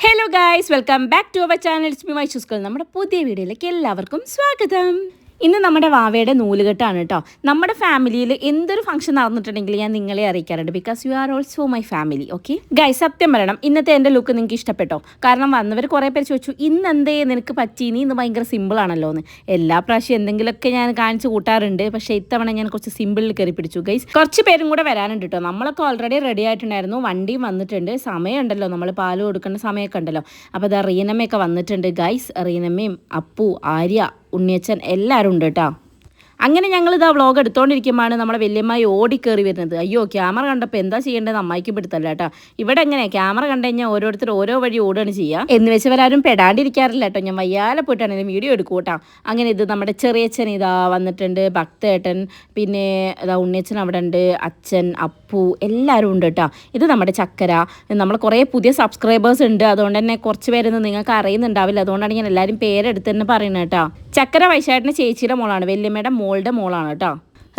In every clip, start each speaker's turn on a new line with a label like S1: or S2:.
S1: Hello guys, welcome back to our channel. It's me മൈഷു school. നമ്മുടെ പുതിയ വീഡിയോയിലേക്ക് എല്ലാവർക്കും സ്വാഗതം. ഇന്ന് നമ്മുടെ വാവയുടെ നൂലുകെട്ടാണ് കേട്ടോ. നമ്മുടെ ഫാമിലിയിൽ എന്തൊരു ഫംഗ്ഷൻ നടന്നിട്ടുണ്ടെങ്കിൽ ഞാൻ നിങ്ങളെ അറിയിക്കാറുണ്ട്. Because you are also my family. Okay guys, സത്യം പറയണം, ഇന്നത്തെ എൻ്റെ ലുക്ക് നിങ്ങൾക്ക് ഇഷ്ടപ്പെട്ടോ? കാരണം വന്നവർ കുറേ പേര് ചോദിച്ചു, ഇന്ന് എന്തേ നിനക്ക് പറ്റി, നീ ഇന്ന് ഭയങ്കര സിമ്പിളാണല്ലോ എന്ന്. എല്ലാ പ്രാവശ്യം എന്തെങ്കിലുമൊക്കെ ഞാൻ കാണിച്ച് കൂട്ടാറുണ്ട്, പക്ഷേ ഇത്തവണ ഞാൻ കുറച്ച് സിമ്പിളിൽ കയറി പിടിച്ചു ഗൈസ്. കുറച്ച് പേരും കൂടെ വരാനുണ്ട് കേട്ടോ. നമ്മളൊക്കെ ഓൾറെഡി റെഡി ആയിട്ടുണ്ടായിരുന്നു, വണ്ടിയും വന്നിട്ടുണ്ട്. സമയമുണ്ടല്ലോ, നമ്മൾ പാല് കൊടുക്കേണ്ട സമയമൊക്കെ ഉണ്ടല്ലോ. അപ്പോൾ അത് റീനമ്മയൊക്കെ വന്നിട്ടുണ്ട് ഗൈസ്. റീനമ്മയും അപ്പു, ആര്യ, ഉണ്ണിയച്ചൻ എല്ലാവരും ഉണ്ട് കേട്ടോ. അങ്ങനെ ഞങ്ങളിതാ വ്ളോഗ് എടുത്തുകൊണ്ടിരിക്കുമ്പോഴാണ് നമ്മളെ വല്യമ്മായി ഓടിക്കേറി വരുന്നത്. അയ്യോ, ക്യാമറ കണ്ടപ്പോൾ എന്താ ചെയ്യേണ്ടത് അമ്മായിക്ക് പിടുത്തല്ല കേട്ടോ. ഇവിടെ എങ്ങനെ ക്യാമറ കണ്ടു കഴിഞ്ഞാൽ ഓരോരുത്തർ ഓരോ വഴി ഓടുകയാണ് ചെയ്യുക. എന്ന് വെച്ചവരാരും പെടാണ്ടിരിക്കാറില്ല കേട്ടോ. ഞാൻ വയ്യാലെ പോയിട്ടാണ് വീഡിയോ എടുക്കും കേട്ടോ. അങ്ങനെ ഇത് നമ്മുടെ ചെറിയച്ഛൻ ഇതാ വന്നിട്ടുണ്ട്, ഭക്തേട്ടൻ, പിന്നെ ഇതാ ഉണ്ണിയച്ഛൻ അവിടെ ഉണ്ട്, അച്ഛൻ, അപ്പു എല്ലാവരും ഉണ്ട് കേട്ടോ. ഇത് നമ്മുടെ ചക്കര. നമ്മൾ കുറേ പുതിയ സബ്സ്ക്രൈബേഴ്സ് ഉണ്ട്, അതുകൊണ്ട് തന്നെ കുറച്ച് പേരൊന്നും നിങ്ങൾക്ക് അറിയുന്നുണ്ടാവില്ല. അതുകൊണ്ടാണ് ഞാൻ എല്ലാവരും പേരെടുത്ത് തന്നെ പറയുന്നത് കേട്ടോ. ചക്കര വൈശാട്ടിൻ്റെ ചേച്ചിയുടെ മോളാണ്, വല്യമ്മയുടെ മോളുടെ മോളാണ് കേട്ടോ.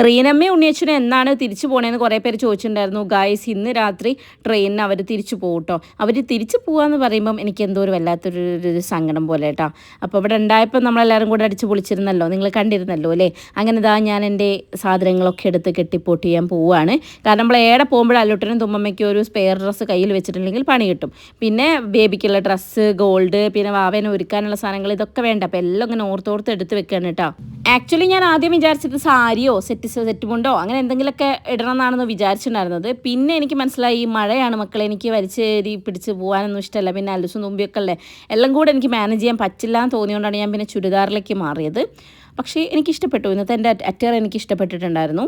S1: റീനമ്മയും ഉണ്ണിയച്ഛനും എന്നാണ് തിരിച്ചു പോകണേന്ന് കുറേ പേര് ചോദിച്ചിട്ടുണ്ടായിരുന്നു. ഗായ്സ്, ഇന്ന് രാത്രി ട്രെയിനിന് അവർ തിരിച്ചു പോകും കേട്ടോ. അവർ തിരിച്ചു പോകാമെന്ന് പറയുമ്പം എനിക്ക് എന്തോ ഒരു വല്ലാത്തൊരു സങ്കടം പോലെ കേട്ടോ. അപ്പോൾ ഇവിടെ ഉണ്ടായപ്പോൾ നമ്മളെല്ലാവരും കൂടെ അടിച്ച് പൊളിച്ചിരുന്നല്ലോ, നിങ്ങൾ കണ്ടിരുന്നല്ലോ അല്ലേ. അങ്ങനെ ഇതാ ഞാൻ എൻ്റെ സാധനങ്ങളൊക്കെ എടുത്ത് കെട്ടിപ്പോട്ട് ചെയ്യാൻ പോവുകയാണ്. കാരണം നമ്മൾ ഏടെ പോകുമ്പോഴും അല്ലുട്ടനും തുമ്മമ്മയ്ക്കും ഒരു സ്പെയർ ഡ്രസ്സ് കയ്യിൽ വെച്ചിട്ടുണ്ടെങ്കിൽ പണി കിട്ടും. പിന്നെ ബേബിക്കുള്ള ഡ്രസ്സ്, ഗോൾഡ്, പിന്നെ വാവേനെ ഒരുക്കാനുള്ള സാധനങ്ങൾ, ഇതൊക്കെ വേണ്ട. അപ്പോൾ എല്ലാം ഇങ്ങനെ ഓർത്തോർത്ത് എടുത്ത് വെക്കുകയാണ് കേട്ടോ. ആക്ച്വലി ഞാൻ ആദ്യം വിചാരിച്ചത് സാരിയോ സെറ്റ് മുണ്ടോ അങ്ങനെ എന്തെങ്കിലുമൊക്കെ ഇടണം എന്നാണെന്ന് വിചാരിച്ചിട്ടുണ്ടായിരുന്നത്. പിന്നെ എനിക്ക് മനസ്സിലായി, ഈ മഴയാണ് മക്കളെ, എനിക്ക് വലിച്ചേരി പിടിച്ച് പോകാനൊന്നും ഇഷ്ടമല്ല. പിന്നെ അലുസും തുമ്പിയൊക്കെ അല്ലേ, എല്ലാം കൂടെ എനിക്ക് മാനേജ് ചെയ്യാൻ പറ്റില്ല എന്ന് തോന്നിയോണ്ടാണ് ഞാൻ പിന്നെ ചുരിദാറിലേക്ക് മാറിയത്. പക്ഷേ എനിക്കിഷ്ടപ്പെട്ടു, ഇന്നത്തെ എൻ്റെ അറ്റയർ എനിക്ക് ഇഷ്ടപ്പെട്ടിട്ടുണ്ടായിരുന്നു.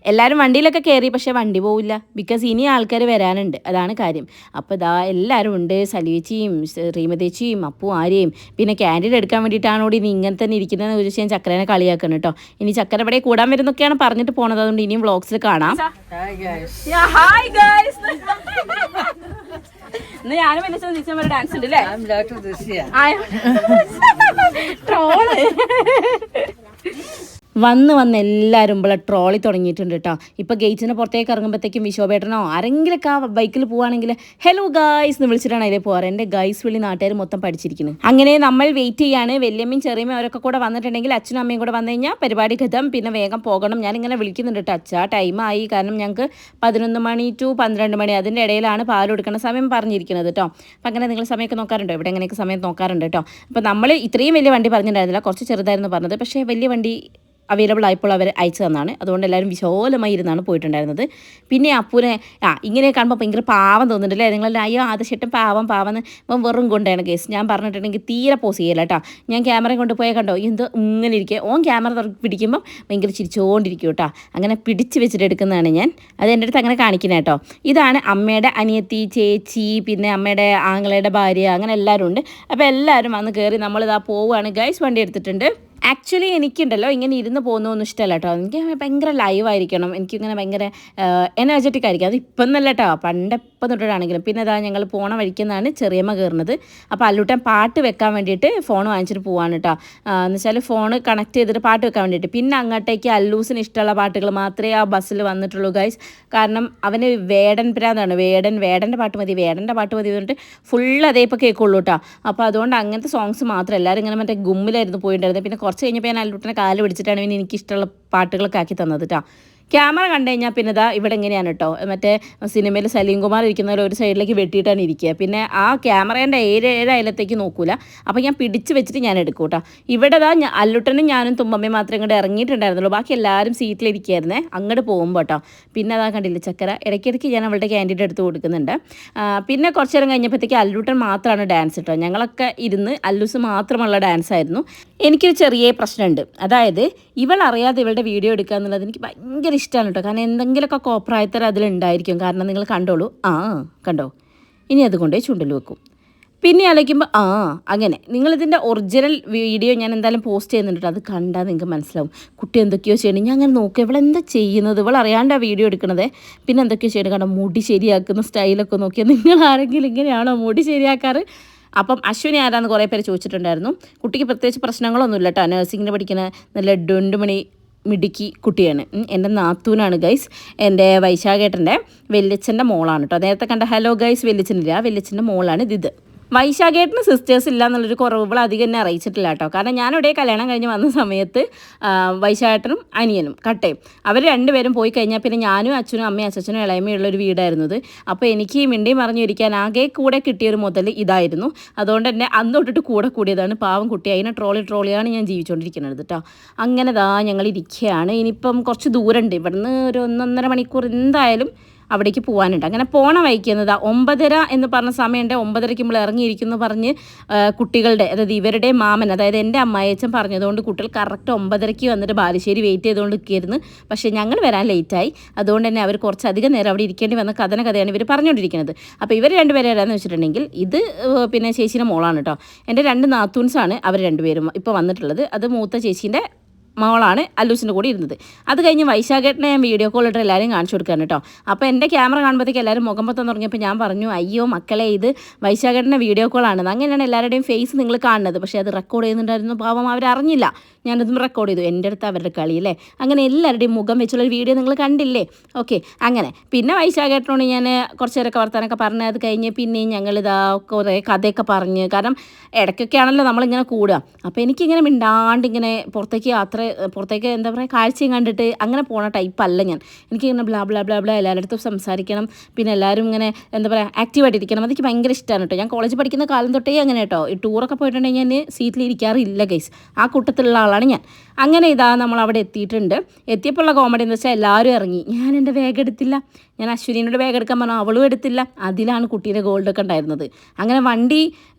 S1: എല്ലാവരും വണ്ടിയിലൊക്കെ കയറി, പക്ഷേ വണ്ടി പോവില്ല. ബിക്കോസ് ഇനി ആൾക്കാർ വരാനുണ്ട്, അതാണ് കാര്യം. അപ്പോൾ ഇതാ എല്ലാവരും ഉണ്ട്, സലിയേച്ചിയും റീമതേച്ചിയും അപ്പു, ആര്യയും. പിന്നെ ക്യാൻഡിഡ് എടുക്കാൻ വേണ്ടിയിട്ടാണ് കൂടി ഇനി ഇങ്ങനെ തന്നെ ഇരിക്കുന്നതെന്ന് ചോദിച്ചാൽ ഞാൻ ചക്കരനെ കളിയാക്കണം കേട്ടോ. ഇനി ചക്കര ഇവിടെ കൂടാൻ വരുന്നൊക്കെയാണ് പറഞ്ഞിട്ട് പോണത്, അതുകൊണ്ട് ഇനിയും വ്ളോഗ്സിൽ കാണാം. ഞാനും എന്നെ ഡാൻസ് ഉണ്ട് അല്ലേ. വന്ന് എല്ലാവരും ഇവിടെ ട്രോളി തുടങ്ങിയിട്ടുണ്ട് കേട്ടോ. ഇപ്പോൾ ഗേറ്റിന് പുറത്തേക്ക് ഇറങ്ങുമ്പോഴത്തേക്കും വിശോഭേട്ടനോ ആരെങ്കിലൊക്കെ ആ ബൈക്കിൽ പോവുകയാണെങ്കിൽ ഹലോ ഗായ്സ് എന്ന് വിളിച്ചിട്ടാണ് അതിൽ പോകാറ്. എൻ്റെ ഗൈസ് വിളി നാട്ടുകാർ മൊത്തം പഠിച്ചിരിക്കുന്നത്. അങ്ങനെ നമ്മൾ വെയിറ്റ് ചെയ്യാണ്. വല്യമ്മയും ചെറിയമ്മയും അവരൊക്കെ കൂടെ വന്നിട്ടുണ്ടെങ്കിൽ അച്ഛനും അമ്മയും കൂടെ വന്നു കഴിഞ്ഞാൽ പരിപാടി ഖതം. പിന്നെ വേഗം പോകണം. ഞാനിങ്ങനെ വിളിക്കുന്നുണ്ട് കേട്ടോ, അച്ഛാ ടൈമായി. കാരണം ഞങ്ങൾക്ക് 11 മണി ടു 12 മണി അതിൻ്റെ ഇടയിലാണ് പാൽ കൊടുക്കുന്ന സമയം പറഞ്ഞിരിക്കുന്നത് കേട്ടോ. അപ്പം അങ്ങനെ നിങ്ങൾ സമയമൊക്കെ നോക്കാറുണ്ടോ? ഇവിടെ എങ്ങനെയൊക്കെ സമയം നോക്കാറുണ്ട് കേട്ടോ. അപ്പോൾ നമ്മൾ ഇത്രയും വലിയ വണ്ടി പറഞ്ഞിട്ടുണ്ടായിരുന്നില്ല, കുറച്ച് ചെറുതായിരുന്നു പറഞ്ഞത്. പക്ഷേ വലിയ വണ്ടി അവൈലബിൾ ആയപ്പോൾ അവർ അയച്ചു തന്നാണ്. അതുകൊണ്ട് എല്ലാവരും വിശാലമായി ഇരുന്നാണ് പോയിട്ടുണ്ടായിരുന്നത്. പിന്നെ അപ്പൂനെ ഇങ്ങനെ കാണുമ്പോൾ ഭയങ്കര പാവം തോന്നുന്നുണ്ടല്ലേ നിങ്ങളെല്ലാം. അയ്യോ ആദ്യശേട്ടൻ പാവന്ന് വെറും കൊണ്ടാണ് കേസ്. ഞാൻ പറഞ്ഞിട്ടുണ്ടെങ്കിൽ തീരെ പോസ് ചെയ്യല കേട്ടോ. ഞാൻ ക്യാമറ കൊണ്ടുപോയാൽ കണ്ടോ എന്തോ ഇങ്ങനെ ഇരിക്കുക. ഓൻ ക്യാമറ പിടിക്കുമ്പോൾ ഭയങ്കര ചിരിച്ചുകൊണ്ടിരിക്കും കേട്ടോ. അങ്ങനെ പിടിച്ച് വെച്ചിട്ട് എടുക്കുന്നതാണ് ഞാൻ. അത് എൻ്റെ അടുത്ത് അങ്ങനെ കാണിക്കുന്നത് കേട്ടോ. ഇതാണ് അമ്മയുടെ അനിയത്തി, ചേച്ചി, പിന്നെ അമ്മയുടെ ആങ്ങളയുടെ ഭാര്യ, അങ്ങനെ എല്ലാവരും ഉണ്ട്. അപ്പോൾ എല്ലാവരും വന്ന് കയറി നമ്മളിതാ പോവുകയാണ് ഗൈസ്. വണ്ടി എടുത്തിട്ടുണ്ട്. ആക്ച്വലി എനിക്കുണ്ടല്ലോ ഇങ്ങനെ ഇരുന്ന് പോകുന്നതൊന്നും ഇഷ്ടമല്ല കേട്ടോ. എനിക്ക് ഭയങ്കര ലൈവായിരിക്കണം, എനിക്കിങ്ങനെ ഭയങ്കര എനർജറ്റിക് ആയിരിക്കും. അത് ഇപ്പം എന്നല്ല കേട്ടോ, പണ്ടെപ്പം തൊട്ടിട്ടാണെങ്കിലും. പിന്നെ അതാ ഞങ്ങൾ പോണ വഴിക്കെന്നാണ് ചെറിയമ്മ കയറുന്നത്. അപ്പോൾ അല്ലൂട്ടൻ പാട്ട് വെക്കാൻ വേണ്ടിയിട്ട് ഫോൺ വാങ്ങിച്ചിട്ട് പോവാണ് കേട്ടോ. എന്ന് വെച്ചാൽ ഫോൺ കണക്ട് ചെയ്തിട്ട് പാട്ട് വെക്കാൻ വേണ്ടിയിട്ട്. പിന്നെ അങ്ങോട്ടേക്ക് അല്ലൂസിന് ഇഷ്ടമുള്ള പാട്ടുകൾ മാത്രമേ ആ ബസ്സിൽ വന്നിട്ടുള്ളൂ ഗൈസ്. കാരണം അവന് വേടൻ പ്രാന്താണ്. വേടൻ്റെ പാട്ട് മതി പറഞ്ഞിട്ട് ഫുൾ അതേ ഇപ്പോൾ കേൾക്കുള്ളൂ കേട്ടോ. അപ്പോൾ അതുകൊണ്ട് അങ്ങനത്തെ സോങ്സ് മാത്രം. എല്ലാവരും ഇങ്ങനെ മറ്റേ ഗുമ്മിലായിരുന്നു പോയിട്ടുണ്ടായിരുന്നത്. പിന്നെ കുറച്ച് കഴിഞ്ഞപ്പോൾ ഞാൻ അല്ലൂട്ടനെ കാല് പിടിച്ചിട്ടാണ് പിന്നെ എനിക്കിഷ്ടമുള്ള പാട്ടുകളൊക്കെ ആക്കി തന്നത് കേട്ടോ. ക്യാമറ കണ്ടു കഴിഞ്ഞാൽ പിന്നെ ഇതാ ഇവിടെ എങ്ങനെയാണ് കേട്ടോ, മറ്റേ സിനിമയിൽ സലീം കുമാർ ഇരിക്കുന്ന ഒരു സൈഡിലേക്ക് വെട്ടിയിട്ടാണ് ഇരിക്കുക. പിന്നെ ആ ക്യാമറേൻ്റെ ഏഴ് അയലത്തേക്ക് നോക്കൂല. അപ്പോൾ ഞാൻ പിടിച്ച് വെച്ചിട്ട് ഞാൻ എടുക്കും കേട്ടോ. ഇവിടെ ഇതാ അല്ലുട്ടനും ഞാനും തുമ്പമ്മയും മാത്രമേ ഇങ്ങോട്ട് ഇറങ്ങിയിട്ടുണ്ടായിരുന്നുള്ളൂ. ബാക്കി എല്ലാവരും സീറ്റിലിരിക്കുകയായിരുന്നേ അങ്ങോട്ട് പോകുമ്പോൾ കേട്ടോ. പിന്നെ അതാ കണ്ടില്ല ചക്കര, ഇടയ്ക്കിടയ്ക്ക് ഞാൻ അവളുടെ ക്യാൻഡിഡേറ്റ് എടുത്ത് കൊടുക്കുന്നുണ്ട്. പിന്നെ കുറച്ച് നേരം കഴിഞ്ഞപ്പോഴത്തേക്ക് അല്ലുട്ടൻ മാത്രമാണ് ഡാൻസ് കേട്ടോ. ഞങ്ങളൊക്കെ ഇരുന്ന് അല്ലൂസ് മാത്രമുള്ള ഡാൻസ് ആയിരുന്നു. എനിക്കൊരു ചെറിയ പ്രശ്നമുണ്ട്. അതായത് ഇവൾ അറിയാതെ ഇവളുടെ വീഡിയോ എടുക്കുക എന്നുള്ളത് എനിക്ക് ഭയങ്കര ഇഷ്ടമാണ് കേട്ടോ. കാരണം എന്തെങ്കിലുമൊക്കെ കോപ്രായത്തരം അതിലുണ്ടായിരിക്കും. കാരണം നിങ്ങൾ കണ്ടോളൂ, കണ്ടോ, ഇനി അതുകൊണ്ട് ചുണ്ടിൽ വെക്കും. പിന്നെ ആലോചിക്കുമ്പോൾ അങ്ങനെ നിങ്ങളിതിൻ്റെ ഒറിജിനൽ വീഡിയോ ഞാൻ എന്തായാലും പോസ്റ്റ് ചെയ്യുന്നുണ്ട്. അത് കണ്ടാൽ നിങ്ങൾക്ക് മനസ്സിലാവും കുട്ടി എന്തൊക്കെയോ ചെയ്യണം. ഞാൻ അങ്ങനെ നോക്കുക ഇവളെന്താ ചെയ്യുന്നത്, ഇവൾ അറിയാണ്ട് ആ വീഡിയോ എടുക്കണത്. പിന്നെ എന്തൊക്കെയോ ചെയ്യണം. കാരണം മുടി ശരിയാക്കുന്ന സ്റ്റൈലൊക്കെ നോക്കിയാൽ നിങ്ങൾ ആരെങ്കിലും ഇങ്ങനെയാണോ മുടി ശരിയാക്കാറ്? അപ്പം അശ്വിനി ആരാന്ന് കുറേ പേര് ചോദിച്ചിട്ടുണ്ടായിരുന്നു. കുട്ടിക്ക് പ്രത്യേകിച്ച് പ്രശ്നങ്ങളൊന്നുമില്ല കേട്ടോ. നഴ്സിങ്ങിന് പഠിക്കുന്ന നല്ല ഡുണ്ടുമണി മിടുക്കി കുട്ടിയാണ്. എൻ്റെ നാത്തൂനാണ് ഗൈസ്. എൻ്റെ വൈശാഖേട്ടൻ്റെ വല്യച്ഛൻ്റെ മോളാണ് കേട്ടോ. നേരത്തെ കണ്ട ഹലോ ഗൈസ് വല്യച്ഛനില്ല, വല്യച്ഛൻ്റെ മോളാണ് ഇത്. വൈശാഖേട്ടന് സിസ്റ്റേഴ്സ് ഇല്ല എന്നുള്ളൊരു കുറവുകൾ അധികം എന്നെ അറിയിച്ചിട്ടില്ല കേട്ടോ. കാരണം ഞാനിവിടെ കല്യാണം കഴിഞ്ഞ് വന്ന സമയത്ത് വൈശാഖേട്ടനും അനിയനും കട്ടയും അവർ രണ്ടുപേരും പോയി കഴിഞ്ഞാൽ പിന്നെ ഞാനും അച്ഛനും അമ്മയും അച്ഛനും ഇളയമയുള്ളൊരു വീടായിരുന്നത്. അപ്പോൾ എനിക്ക് മിണ്ടിയും പറഞ്ഞിരിക്കാൻ ആകെ കൂടെ കിട്ടിയൊരു മുതൽ ഇതായിരുന്നു. അതുകൊണ്ട് തന്നെ അന്ന് തൊട്ടിട്ട് കൂടെ കൂടിയതാണ്. പാവം കുട്ടി അതിനെ ട്രോളിയാണ് ഞാൻ ജീവിച്ചുകൊണ്ടിരിക്കുന്നത് കേട്ടോ. അങ്ങനെ ഞങ്ങൾ ഇരിക്കുകയാണ്. ഇനിയിപ്പം കുറച്ച് ദൂരമുണ്ട് ഇവിടുന്ന്, ഒരു 1.5 മണിക്കൂർ എന്തായാലും അവിടേക്ക് പോകാനുണ്ട്. അങ്ങനെ പോണ വൈക്കുന്നത് 9:30 എന്ന് പറഞ്ഞ സമയമുണ്ട്. 9:30 നമ്മൾ ഇറങ്ങിയിരിക്കുന്നു പറഞ്ഞ് കുട്ടികളുടെ, അതായത് ഇവരുടെ മാമൻ, അതായത് എൻ്റെ അമ്മായിയച്ഛൻ പറഞ്ഞതുകൊണ്ട് കുട്ടികൾ കറക്റ്റ് 9:30 വന്നിട്ട് ബാലുശ്ശേരി വെയിറ്റ് ചെയ്തുകൊണ്ട് നിൽക്കുകയായിരുന്നു. പക്ഷേ ഞങ്ങൾ വരാൻ ലേറ്റായി. അതുകൊണ്ട് തന്നെ അവർ കുറച്ചധികം നേരം അവിടെ ഇരിക്കേണ്ടി വന്ന കഥയാണ് ഇവർ പറഞ്ഞുകൊണ്ടിരിക്കുന്നത്. അപ്പോൾ ഇവർ രണ്ടുപേരും വരാമെന്ന് വെച്ചിട്ടുണ്ടെങ്കിൽ ഇത് പിന്നെ ചേച്ചീൻ്റെ മോളാണ് കേട്ടോ. എൻ്റെ 2 നാത്തൂൻസാണ് അവർ രണ്ടുപേരും ഇപ്പോൾ വന്നിട്ടുള്ളത്. അത് മൂത്ത ചേച്ചീൻ്റെ മോളാണ് അല്ലൂസിൻ്റെ കൂടെ ഇരുന്നത്. അത് കഴിഞ്ഞ് വൈശാഖേട്ടനെ ഞാൻ വീഡിയോ കോൾ ഇട്ട് എല്ലാവരും കാണിച്ചു കൊടുക്കുകയാണ് കേട്ടോ. അപ്പോൾ എൻ്റെ ക്യാമറ കാണുമ്പോഴത്തേക്ക് എല്ലാവരും മുഖം പൊത്താൻ തുടങ്ങിയപ്പോൾ ഞാൻ പറഞ്ഞു, അയ്യോ മക്കളെ ഇത് വൈശാഖേട്ടൻ്റെ വീഡിയോ കോളാണ്. അങ്ങനെയാണ് എല്ലാവരുടെയും ഫേസ് നിങ്ങൾ കാണുന്നത്. പക്ഷേ അത് റെക്കോർഡ് ചെയ്യുന്നുണ്ടായിരുന്നു. പാവം അവരറിഞ്ഞില്ല ഞാനതും റെക്കോർഡ് ചെയ്തു. എൻ്റെ അടുത്ത് അവരുടെ കളിയല്ലേ. അങ്ങനെ എല്ലാവരുടെയും മുഖം വെച്ചുള്ളൊരു വീഡിയോ നിങ്ങൾ കണ്ടില്ലേ. ഓക്കെ, അങ്ങനെ പിന്നെ വൈശാഖേട്ടനോട് ഞാൻ കുറച്ച് നേരമൊക്കെ വർത്താനൊക്കെ പറഞ്ഞ് അത് കഴിഞ്ഞ് പിന്നെയും ഞങ്ങളിതാ കുറേ കഥയൊക്കെ പറഞ്ഞ്, കാരണം ഇടയ്ക്കൊക്കെ ആണല്ലോ നമ്മളിങ്ങനെ കൂടുക. അപ്പോൾ എനിക്കിങ്ങനെ മിണ്ടാണ്ട് ഇങ്ങനെ പുറത്തേക്ക് എന്താ പറയുക കാഴ്ചയും കണ്ടിട്ട് അങ്ങനെ പോണ ടൈപ്പല്ല ഞാൻ. എനിക്കിങ്ങനെ ബ്ലാ ബ്ലാ ബ്ലാ ബ്ലാ എല്ലാവരുടെ അടുത്തും സംസാരിക്കണം, പിന്നെ എല്ലാവരും ഇങ്ങനെ എന്താ പറയുക ആക്റ്റീവായിട്ടിരിക്കണം. അതെനിക്ക് ഭയങ്കര ഇഷ്ടമാണ് കേട്ടോ. ഞാൻ കോളേജിൽ പഠിക്കുന്ന കാലം തൊട്ടേ അങ്ങനെ കേട്ടോ. ഈ ടൂറൊക്കെ പോയിട്ടുണ്ടെങ്കിൽ ഞാൻ സീറ്റിൽ ഇരിക്കാറില്ല ഗൈസ്. ആ കൂട്ടത്തിലുള്ള ആളാണ് ഞാൻ. അങ്ങനെ നമ്മൾ അവിടെ എത്തിയിട്ടുണ്ട്. എത്തിയപ്പോഴുള്ള കോമഡി എന്ന് വെച്ചാൽ എല്ലാവരും ഇറങ്ങി. ഞാൻ എൻ്റെ ബാഗ് എടുത്തില്ല. ഞാൻ അശ്വിനീനോട് ബാഗ് എടുക്കാൻ പറഞ്ഞു, അവളും എടുത്തില്ല. അതിലാണ് കുട്ടീൻ്റെ ഗോൾഡൊക്കെ ഉണ്ടായിരുന്നത്. അങ്ങനെ വണ്ടി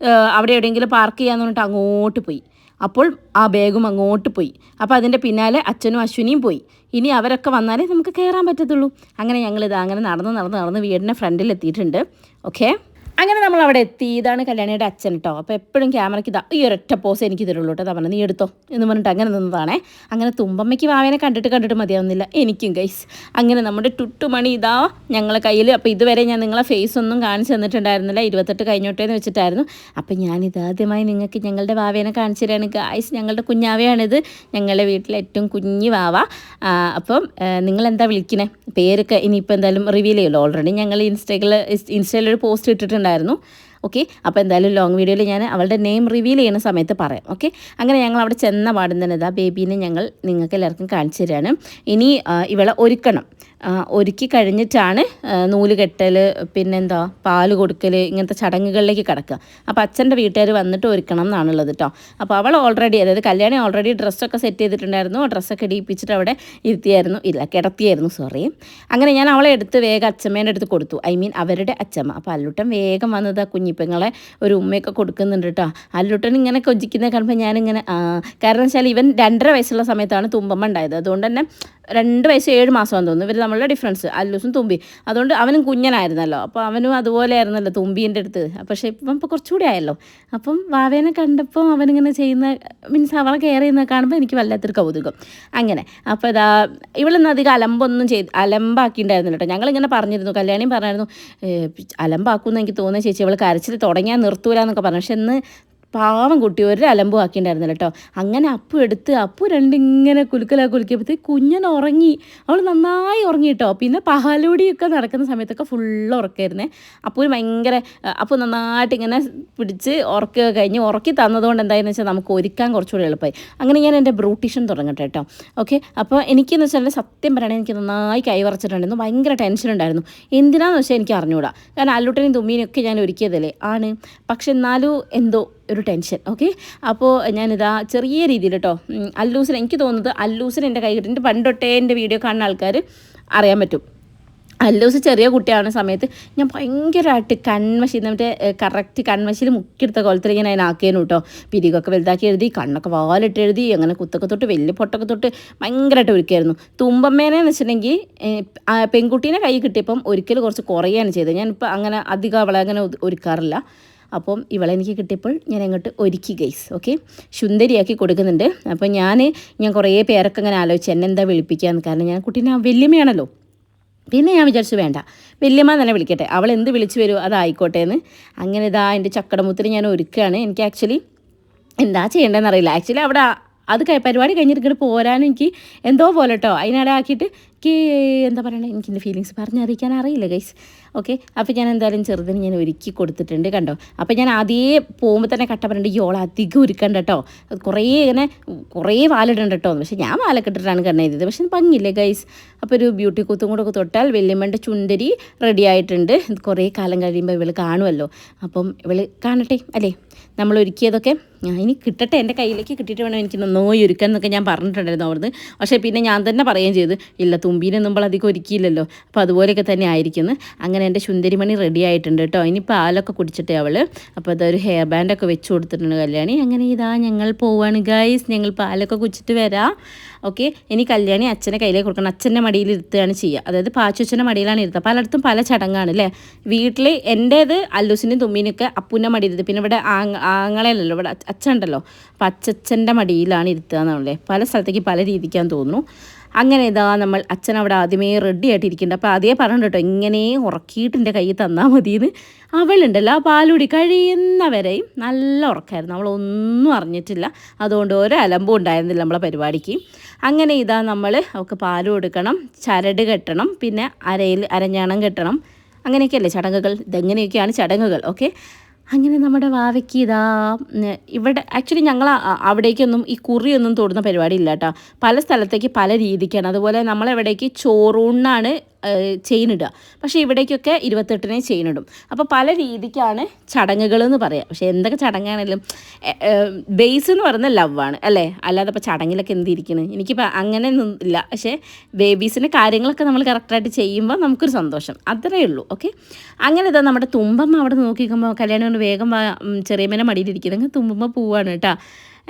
S1: അവിടെ എവിടെയെങ്കിലും പാർക്ക് ചെയ്യാന്ന് പറഞ്ഞിട്ട് അങ്ങോട്ട് പോയി. അപ്പോൾ ആ ബാഗും അങ്ങോട്ട് പോയി. അപ്പോൾ അതിൻ്റെ പിന്നാലെ അച്ഛനും അശ്വിനിയും പോയി. ഇനി അവരൊക്കെ വന്നാലേ നമുക്ക് കയറാൻ പറ്റത്തുള്ളൂ. അങ്ങനെ ഞങ്ങളിത് അങ്ങനെ നടന്ന് വീടിൻ്റെ ഫ്രണ്ടിൽ എത്തിയിട്ടുണ്ട്. ഓക്കെ, അങ്ങനെ നമ്മൾ അവിടെ എത്തി. ഇതാണ് കല്യാണിയുടെ അച്ഛൻ കേട്ടോ. അപ്പോൾ എപ്പോഴും ക്യാമറയ്ക്ക് ഈ ഒരൊറ്റ പോസ് എനിക്ക് തരുള്ളൂ കേട്ടോ. അതാ പറഞ്ഞത്, നീ എടുത്തോ എന്ന് പറഞ്ഞിട്ട് അങ്ങനെ നിന്നതാണേ. അങ്ങനെ തുമ്പമ്മയ്ക്ക് വാവേനെ കണ്ടിട്ട് മതിയാവുന്നില്ല എനിക്കും ഗൈസ്. അങ്ങനെ നമ്മുടെ ടുട്ടുമണി ഇതാ ഞങ്ങളെ കയ്യിൽ. അപ്പോൾ ഇതുവരെ ഞാൻ നിങ്ങളെ ഫേസ് ഒന്നും കാണിച്ചു തന്നിട്ടുണ്ടായിരുന്നില്ല. 28 കഴിഞ്ഞോട്ടേന്ന് വെച്ചിട്ടായിരുന്നു. അപ്പോൾ ഞാനിതാദ്യമായി നിങ്ങൾക്ക് ഞങ്ങളുടെ വാവേനെ കാണിച്ചു തരാണ് ഗൈസ്. ഞങ്ങളുടെ കുഞ്ഞാവയാണിത്, ഞങ്ങളുടെ വീട്ടിലെ ഏറ്റവും കുഞ്ഞു വാവ. അപ്പം നിങ്ങളെന്താ വിളിക്കണേ പേരൊക്കെ ഇനിയിപ്പോൾ എന്തായാലും റിവീൽ ചെയ്യുമല്ലോ. ഓൾറെഡി ഞങ്ങൾ ഇൻസ്റ്റയിലൊരു പോസ്റ്റ് ഇട്ടിട്ടുണ്ടായിരുന്നു. ഓക്കെ, അപ്പോൾ എന്തായാലും ലോങ് വീഡിയോയിൽ ഞാൻ അവളുടെ നെയിം റിവീൽ ചെയ്യുന്ന സമയത്ത് പറയാം. ഓക്കെ, അങ്ങനെ ഞങ്ങൾ അവിടെ ചെന്ന പാടും തന്നെ ഇതാ ബേബീനെ ഞങ്ങൾ നിങ്ങൾക്ക് എല്ലാവർക്കും കാണിച്ചു തരാണ്. ഇനി ഇവളെ ഒരുക്കണം. ഒരുക്കി കഴിഞ്ഞിട്ടാണ് നൂല് കെട്ടൽ, പിന്നെന്താ പാല് കൊടുക്കൽ, ഇങ്ങനത്തെ ചടങ്ങുകളിലേക്ക് കിടക്കുക. അപ്പോൾ അച്ഛൻ്റെ വീട്ടുകാർ വന്നിട്ട് ഒരുക്കണം എന്നാണുള്ളത് കേട്ടോ. അപ്പോൾ അവൾ ഓൾറെഡി, അതായത് കല്യാണി ഓൾറെഡി ഡ്രസ്സൊക്കെ സെറ്റ് ചെയ്തിട്ടുണ്ടായിരുന്നു. ഡ്രസ്സൊക്കെ ഇടിയിപ്പിച്ചിട്ട് അവിടെ കിടത്തിയായിരുന്നു. സോറി. അങ്ങനെ ഞാൻ അവളെ എടുത്ത് വേഗം അച്ഛമ്മേൻ്റെ അടുത്ത് കൊടുത്തു. അവരുടെ അച്ഛമ്മ. അപ്പോൾ അല്ലുട്ടൻ വേഗം വന്നത് കുഞ്ഞിപ്പെങ്ങളെ ഒരു ഉമ്മയൊക്കെ കൊടുക്കുന്നുണ്ട് കേട്ടോ. അല്ലുട്ടൻ ഇങ്ങനെ കൊഞ്ചിക്കുന്നത് കാണുമ്പോൾ ഞാനിങ്ങനെ കാരണം വെച്ചാൽ ഇവൻ 2.5 വയസ്സുള്ള സമയത്താണ് തുമ്പമ്മ ഉണ്ടായത്. അതുകൊണ്ട് തന്നെ 2 വയസ്സ് 7 മാസമാണെന്ന് തോന്നുന്നു ഇവർ നമ്മളുടെ ഡിഫറൻസ്. അല്ലൂസും തുമ്പി. അതുകൊണ്ട് അവനും കുഞ്ഞനായിരുന്നല്ലോ. അപ്പോൾ അവനും അതുപോലെ ആയിരുന്നല്ലോ തുമ്പീൻ്റെ അടുത്ത്. പക്ഷേ ഇപ്പം ഇപ്പോൾ കുറച്ചുകൂടി ആയല്ലോ. അപ്പം വാവേനെ കണ്ടപ്പോൾ അവനിങ്ങനെ ചെയ്യുന്ന മീൻസ് അവളെ കെയർ ചെയ്യുന്ന കാണുമ്പോൾ എനിക്ക് വല്ലാത്തൊരു കൗതുകം. അങ്ങനെ അപ്പോൾ ഇവളൊന്നും അധികം അലമ്പാക്കിയിട്ടുണ്ടായിരുന്നില്ല കേട്ടോ. ഞങ്ങളിങ്ങനെ പറഞ്ഞിരുന്നു, കല്യാണിയും പറഞ്ഞായിരുന്നു അലമ്പാക്കുമെന്ന് എനിക്ക് തോന്നുന്നത് ചേച്ചി, അവൾ കരച്ചിൽ തുടങ്ങിയാൽ നിർത്തൂല എന്നൊക്കെ പറഞ്ഞു. പക്ഷെ ഇന്ന് പാവം കുട്ടി ഒരു അലമ്പും ആക്കിയിട്ടുണ്ടായിരുന്നില്ല കേട്ടോ. അങ്ങനെ അപ്പു രണ്ടിങ്ങനെ കുലുക്കിയപ്പോഴത്തേക്ക് കുഞ്ഞൻ ഉറങ്ങി. അവൾ നന്നായി ഉറങ്ങി കേട്ടോ. പിന്നെ പഹാലൂടിയൊക്കെ നടക്കുന്ന സമയത്തൊക്കെ ഫുള്ള് ഉറക്കമായിരുന്നേ. അപ്പോൾ നന്നായിട്ട് ഇങ്ങനെ പിടിച്ച് ഉറക്കി തന്നതുകൊണ്ട് എന്തായെന്ന് വെച്ചാൽ നമുക്ക് ഒരുക്കാൻ കുറച്ചുകൂടി എളുപ്പമായി. അങ്ങനെ ഞാൻ എൻ്റെ ബ്യൂട്ടീഷ്യൻ തുടങ്ങട്ടെ കേട്ടോ. ഓക്കെ, അപ്പോൾ എനിക്കെന്ന് വെച്ചാൽ സത്യം പറയണേ എനിക്ക് നന്നായി കൈവറച്ചിട്ടുണ്ടായിരുന്നു. ഭയങ്കര ടെൻഷൻ ഉണ്ടായിരുന്നു. എന്തിനാന്ന് വെച്ചാൽ എനിക്ക് അറിഞ്ഞൂടാ. കാരണം അല്ലുട്ടനെയും തുമ്മീനും ഒക്കെ ഞാൻ ഒരുക്കിയതല്ലേ ആണ്. പക്ഷെ എന്നാലും എന്തോ ഒരു ടെൻഷൻ. ഓക്കെ, അപ്പോൾ ഞാനിതാ ചെറിയ രീതിയിൽ കേട്ടോ അല്ലൂസിന്, എനിക്ക് തോന്നുന്നത് അല്ലൂസിന് എൻ്റെ കൈ കിട്ടിയിട്ട് പണ്ടൊട്ടേ എൻ്റെ വീഡിയോ കാണുന്ന ആൾക്കാർ അറിയാൻ പറ്റും. അല്ലൂസ് ചെറിയ കുട്ടിയാവുന്ന സമയത്ത് ഞാൻ ഭയങ്കരമായിട്ട് മറ്റേ കറക്റ്റ് കൺമശിയിൽ മുക്കിയെടുത്ത കോലത്തിൽ ഞാൻ അതിനാക്കിയേനു കേട്ടോ. പിരികൊക്കെ വലുതാക്കി എഴുതി, കണ്ണൊക്കെ വാലിട്ട് എഴുതി, അങ്ങനെ കുത്തൊക്കെ തൊട്ട് വലിയ പൊട്ടൊക്കെ തൊട്ട് ഭയങ്കരമായിട്ട് ഒരുക്കായിരുന്നു. തുമ്പമ്മേനെന്ന് വെച്ചിട്ടുണ്ടെങ്കിൽ പെൺകുട്ടീനെ കൈ കിട്ടിയപ്പം ഒരിക്കൽ കുറച്ച് കുറയാണ് ചെയ്തത്. ഞാനിപ്പോൾ അങ്ങനെ അധികം അവളെ അങ്ങനെ ഒരുക്കാറില്ല. അപ്പം ഇവളെനിക്ക് കിട്ടിയപ്പോൾ ഞാൻ അങ്ങോട്ട് ഒരുക്കി ഗൈസ്. ഓക്കെ, സുന്ദരിയാക്കി കൊടുക്കുന്നുണ്ട്. അപ്പോൾ ഞാൻ കുറേ പേരൊക്കെ അങ്ങനെ ആലോചിച്ച് എന്നെന്താ വിളിപ്പിക്കാമെന്ന്. കാരണം ഞാൻ കുട്ടീനെ വല്യമ്മയാണല്ലോ. പിന്നെ ഞാൻ വിചാരിച്ചു വേണ്ട, വല്യമ്മ തന്നെ വിളിക്കട്ടെ, അവൾ എന്ത് വിളിച്ചു വരുമോ അതായിക്കോട്ടെ എന്ന്. അങ്ങനെ എൻ്റെ ചക്കടമുത്തിന് ഞാൻ ഒരുക്കുകയാണ്. എനിക്ക് ആക്ച്വലി എന്താ ചെയ്യേണ്ടതെന്ന് അറിയില്ല. ആക്ച്വലി അവിടെ അത് പരിപാടി കഴിഞ്ഞിട്ട് ഇങ്ങോട്ട് പോരാനും എനിക്ക് എന്തോ പോലെ കേട്ടോ. അതിനിടാക്കിയിട്ട് എനിക്ക് എന്താ പറയണേ, എനിക്കെൻ്റെ ഫീലിങ്സ് പറഞ്ഞറിയിക്കാൻ അറിയില്ല ഗൈസ്. ഓക്കെ, അപ്പോൾ ഞാൻ എന്തായാലും ചെറുതിന് ഞാൻ ഒരുക്കി കൊടുത്തിട്ടുണ്ട് കണ്ടോ. അപ്പോൾ ഞാൻ ആദ്യമേ പോകുമ്പോൾ തന്നെ കട്ട പറഞ്ഞിട്ട് യോള അധികം ഒരുക്കണ്ട കേട്ടോ, കുറേ വാലിടണ്ട കേട്ടോ. പക്ഷേ ഞാൻ വാലൊക്കെ ഇട്ടിട്ടാണ് കണ്ണ ചെയ്തത്, പക്ഷെ ഭംഗിയില്ലേ ഗൈസ്. അപ്പോൾ ഒരു ബ്യൂട്ടി കുത്തും കൂടെ ഒക്കെ തൊട്ടാൽ വല്യമ്മൻ്റെ ചുണ്ടരി റെഡി ആയിട്ടുണ്ട്. കുറേ കാലം കഴിയുമ്പോൾ ഇവൾ കാണുമല്ലോ, അപ്പം ഇവൾ കാണട്ടെ അല്ലേ നമ്മൾ ഒരുക്കിയതൊക്കെ. ഇനി കിട്ടട്ടെ, എൻ്റെ കയ്യിലേക്ക് കിട്ടിയിട്ട് വേണം എനിക്ക് നന്നായി ഒരുക്കാൻ എന്നൊക്കെ ഞാൻ പറഞ്ഞിട്ടുണ്ടായിരുന്നു അവിടുന്ന്. പക്ഷേ പിന്നെ ഞാൻ തന്നെ പറയുകയും ചെയ്തു, ഇല്ല തുമ്പീനെ നമ്മൾ അധികം ഒരുക്കിയില്ലല്ലോ, അപ്പോൾ അതുപോലെയൊക്കെ തന്നെ ആയിരിക്കുന്നു. അങ്ങനെ എൻ്റെ ചുന്ദരിമണി റെഡി ആയിട്ടുണ്ട് കേട്ടോ. ഇനി പാലൊക്കെ കുടിച്ചിട്ടേ അവൾ. അപ്പോൾ അതൊരു ഹെയർ ബാൻഡൊക്കെ വെച്ച് കൊടുത്തിട്ടുണ്ട് കല്യാണി. അങ്ങനെ ഇതാ ഞങ്ങൾ പോവാണ് ഗൈസ്, ഞങ്ങൾ പാലൊക്കെ കുടിച്ചിട്ട് വരാം. ഓക്കെ, ഇനി കല്യാണി അച്ഛനെ കയ്യിലേക്ക് കൊടുക്കണം. അച്ഛൻ്റെ മടിയിൽ ഇരുത്തുകയാണ് ചെയ്യുക, അതായത് പാച്ചുച്ചൻ്റെ മടിയിലാണ് ഇരുത്തുക. പലയിടത്തും പല ചടങ്ങാണ് അല്ലേ. വീട്ടിൽ എൻ്റേത് അല്ലൂസിൻ്റെയും തുമ്മീനൊക്കെ അപ്പൂൻ്റെ മടിയിൽ, പിന്നെ ഇവിടെ ആങ്ങളെയല്ലല്ലോ, ഇവിടെ അച്ഛൻ ഉണ്ടല്ലോ, അപ്പോൾ അച്ഛൻ്റെ മടിയിലാണ് ഇരുത്തുക എന്നാണല്ലേ. പല സ്ഥലത്തേക്ക് പല രീതിക്കാന്ന് തോന്നുന്നു. അങ്ങനെ ഇതാ നമ്മൾ അച്ഛൻ അവിടെ ആദ്യമേ റെഡി ആയിട്ടിരിക്കുന്നുണ്ട്. അപ്പോൾ അതേ പറഞ്ഞു കേട്ടോ, ഇങ്ങനെ ഉറക്കിയിട്ട് എൻ്റെ കയ്യിൽ തന്നാൽ മതിയെന്ന്. അവളുണ്ടല്ലോ ആ പാലുടി കഴിയുന്നവരെയും നല്ല ഉറക്കമായിരുന്നു, അവളൊന്നും അറിഞ്ഞിട്ടില്ല. അതുകൊണ്ട് ഒരു അലമ്പും ഉണ്ടായിരുന്നില്ല നമ്മളെ പരിപാടിക്ക്. അങ്ങനെ ഇതാ നമ്മൾ അവൾക്ക് പാൽ കൊടുക്കണം, ചരട് കെട്ടണം, പിന്നെ അരഞ്ഞാണം കെട്ടണം. അങ്ങനെയൊക്കെയല്ലേ ചടങ്ങുകൾ, ഇതെങ്ങനെയൊക്കെയാണ് ചടങ്ങുകൾ. ഓക്കെ, അങ്ങനെ നമ്മുടെ വാവയ്ക്ക് ഇതാ ഇവിടെ ആക്ച്വലി ഞങ്ങൾ അവിടേക്കൊന്നും ഈ കുറിയൊന്നും തൊടുന്ന പരിപാടി ഇല്ല കേട്ടോ. പല സ്ഥലത്തേക്ക് പല രീതിക്കാണ്. അതുപോലെ നമ്മളെവിടേക്ക് ചോറൂണിനാണ് ചെയിനിടുക, പക്ഷേ ഇവിടേക്കൊക്കെ 28-നെ ചെയിനിടും. അപ്പോൾ പല രീതിക്കാണ് ചടങ്ങുകളെന്ന് പറയാം. പക്ഷേ എന്തൊക്കെ ചടങ്ങാണെങ്കിലും ബേസ് എന്ന് പറയുന്നത് ലവാണ് അല്ലേ. അല്ലാതെ ഇപ്പോൾ ചടങ്ങിലൊക്കെ എന്തിരിക്കുന്നത്, എനിക്കിപ്പോൾ അങ്ങനെ ഒന്നും ഇല്ല. പക്ഷേ ബേബീസിൻ്റെ കാര്യങ്ങളൊക്കെ നമ്മൾ കറക്റ്റായിട്ട് ചെയ്യുമ്പോൾ നമുക്കൊരു സന്തോഷം, അത്രയേ ഉള്ളൂ. ഓക്കെ, അങ്ങനെ ഇതാ നമ്മുടെ തുമ്പമ്മ അവിടെ നോക്കിക്കുമ്പോൾ കല്യാണം കൊണ്ട് വേഗം ചെറിയമ്മേനെ മടിയിലിരിക്കുന്നത്. അങ്ങനെ തുമ്പമ്മ പോവാണ് കേട്ടോ.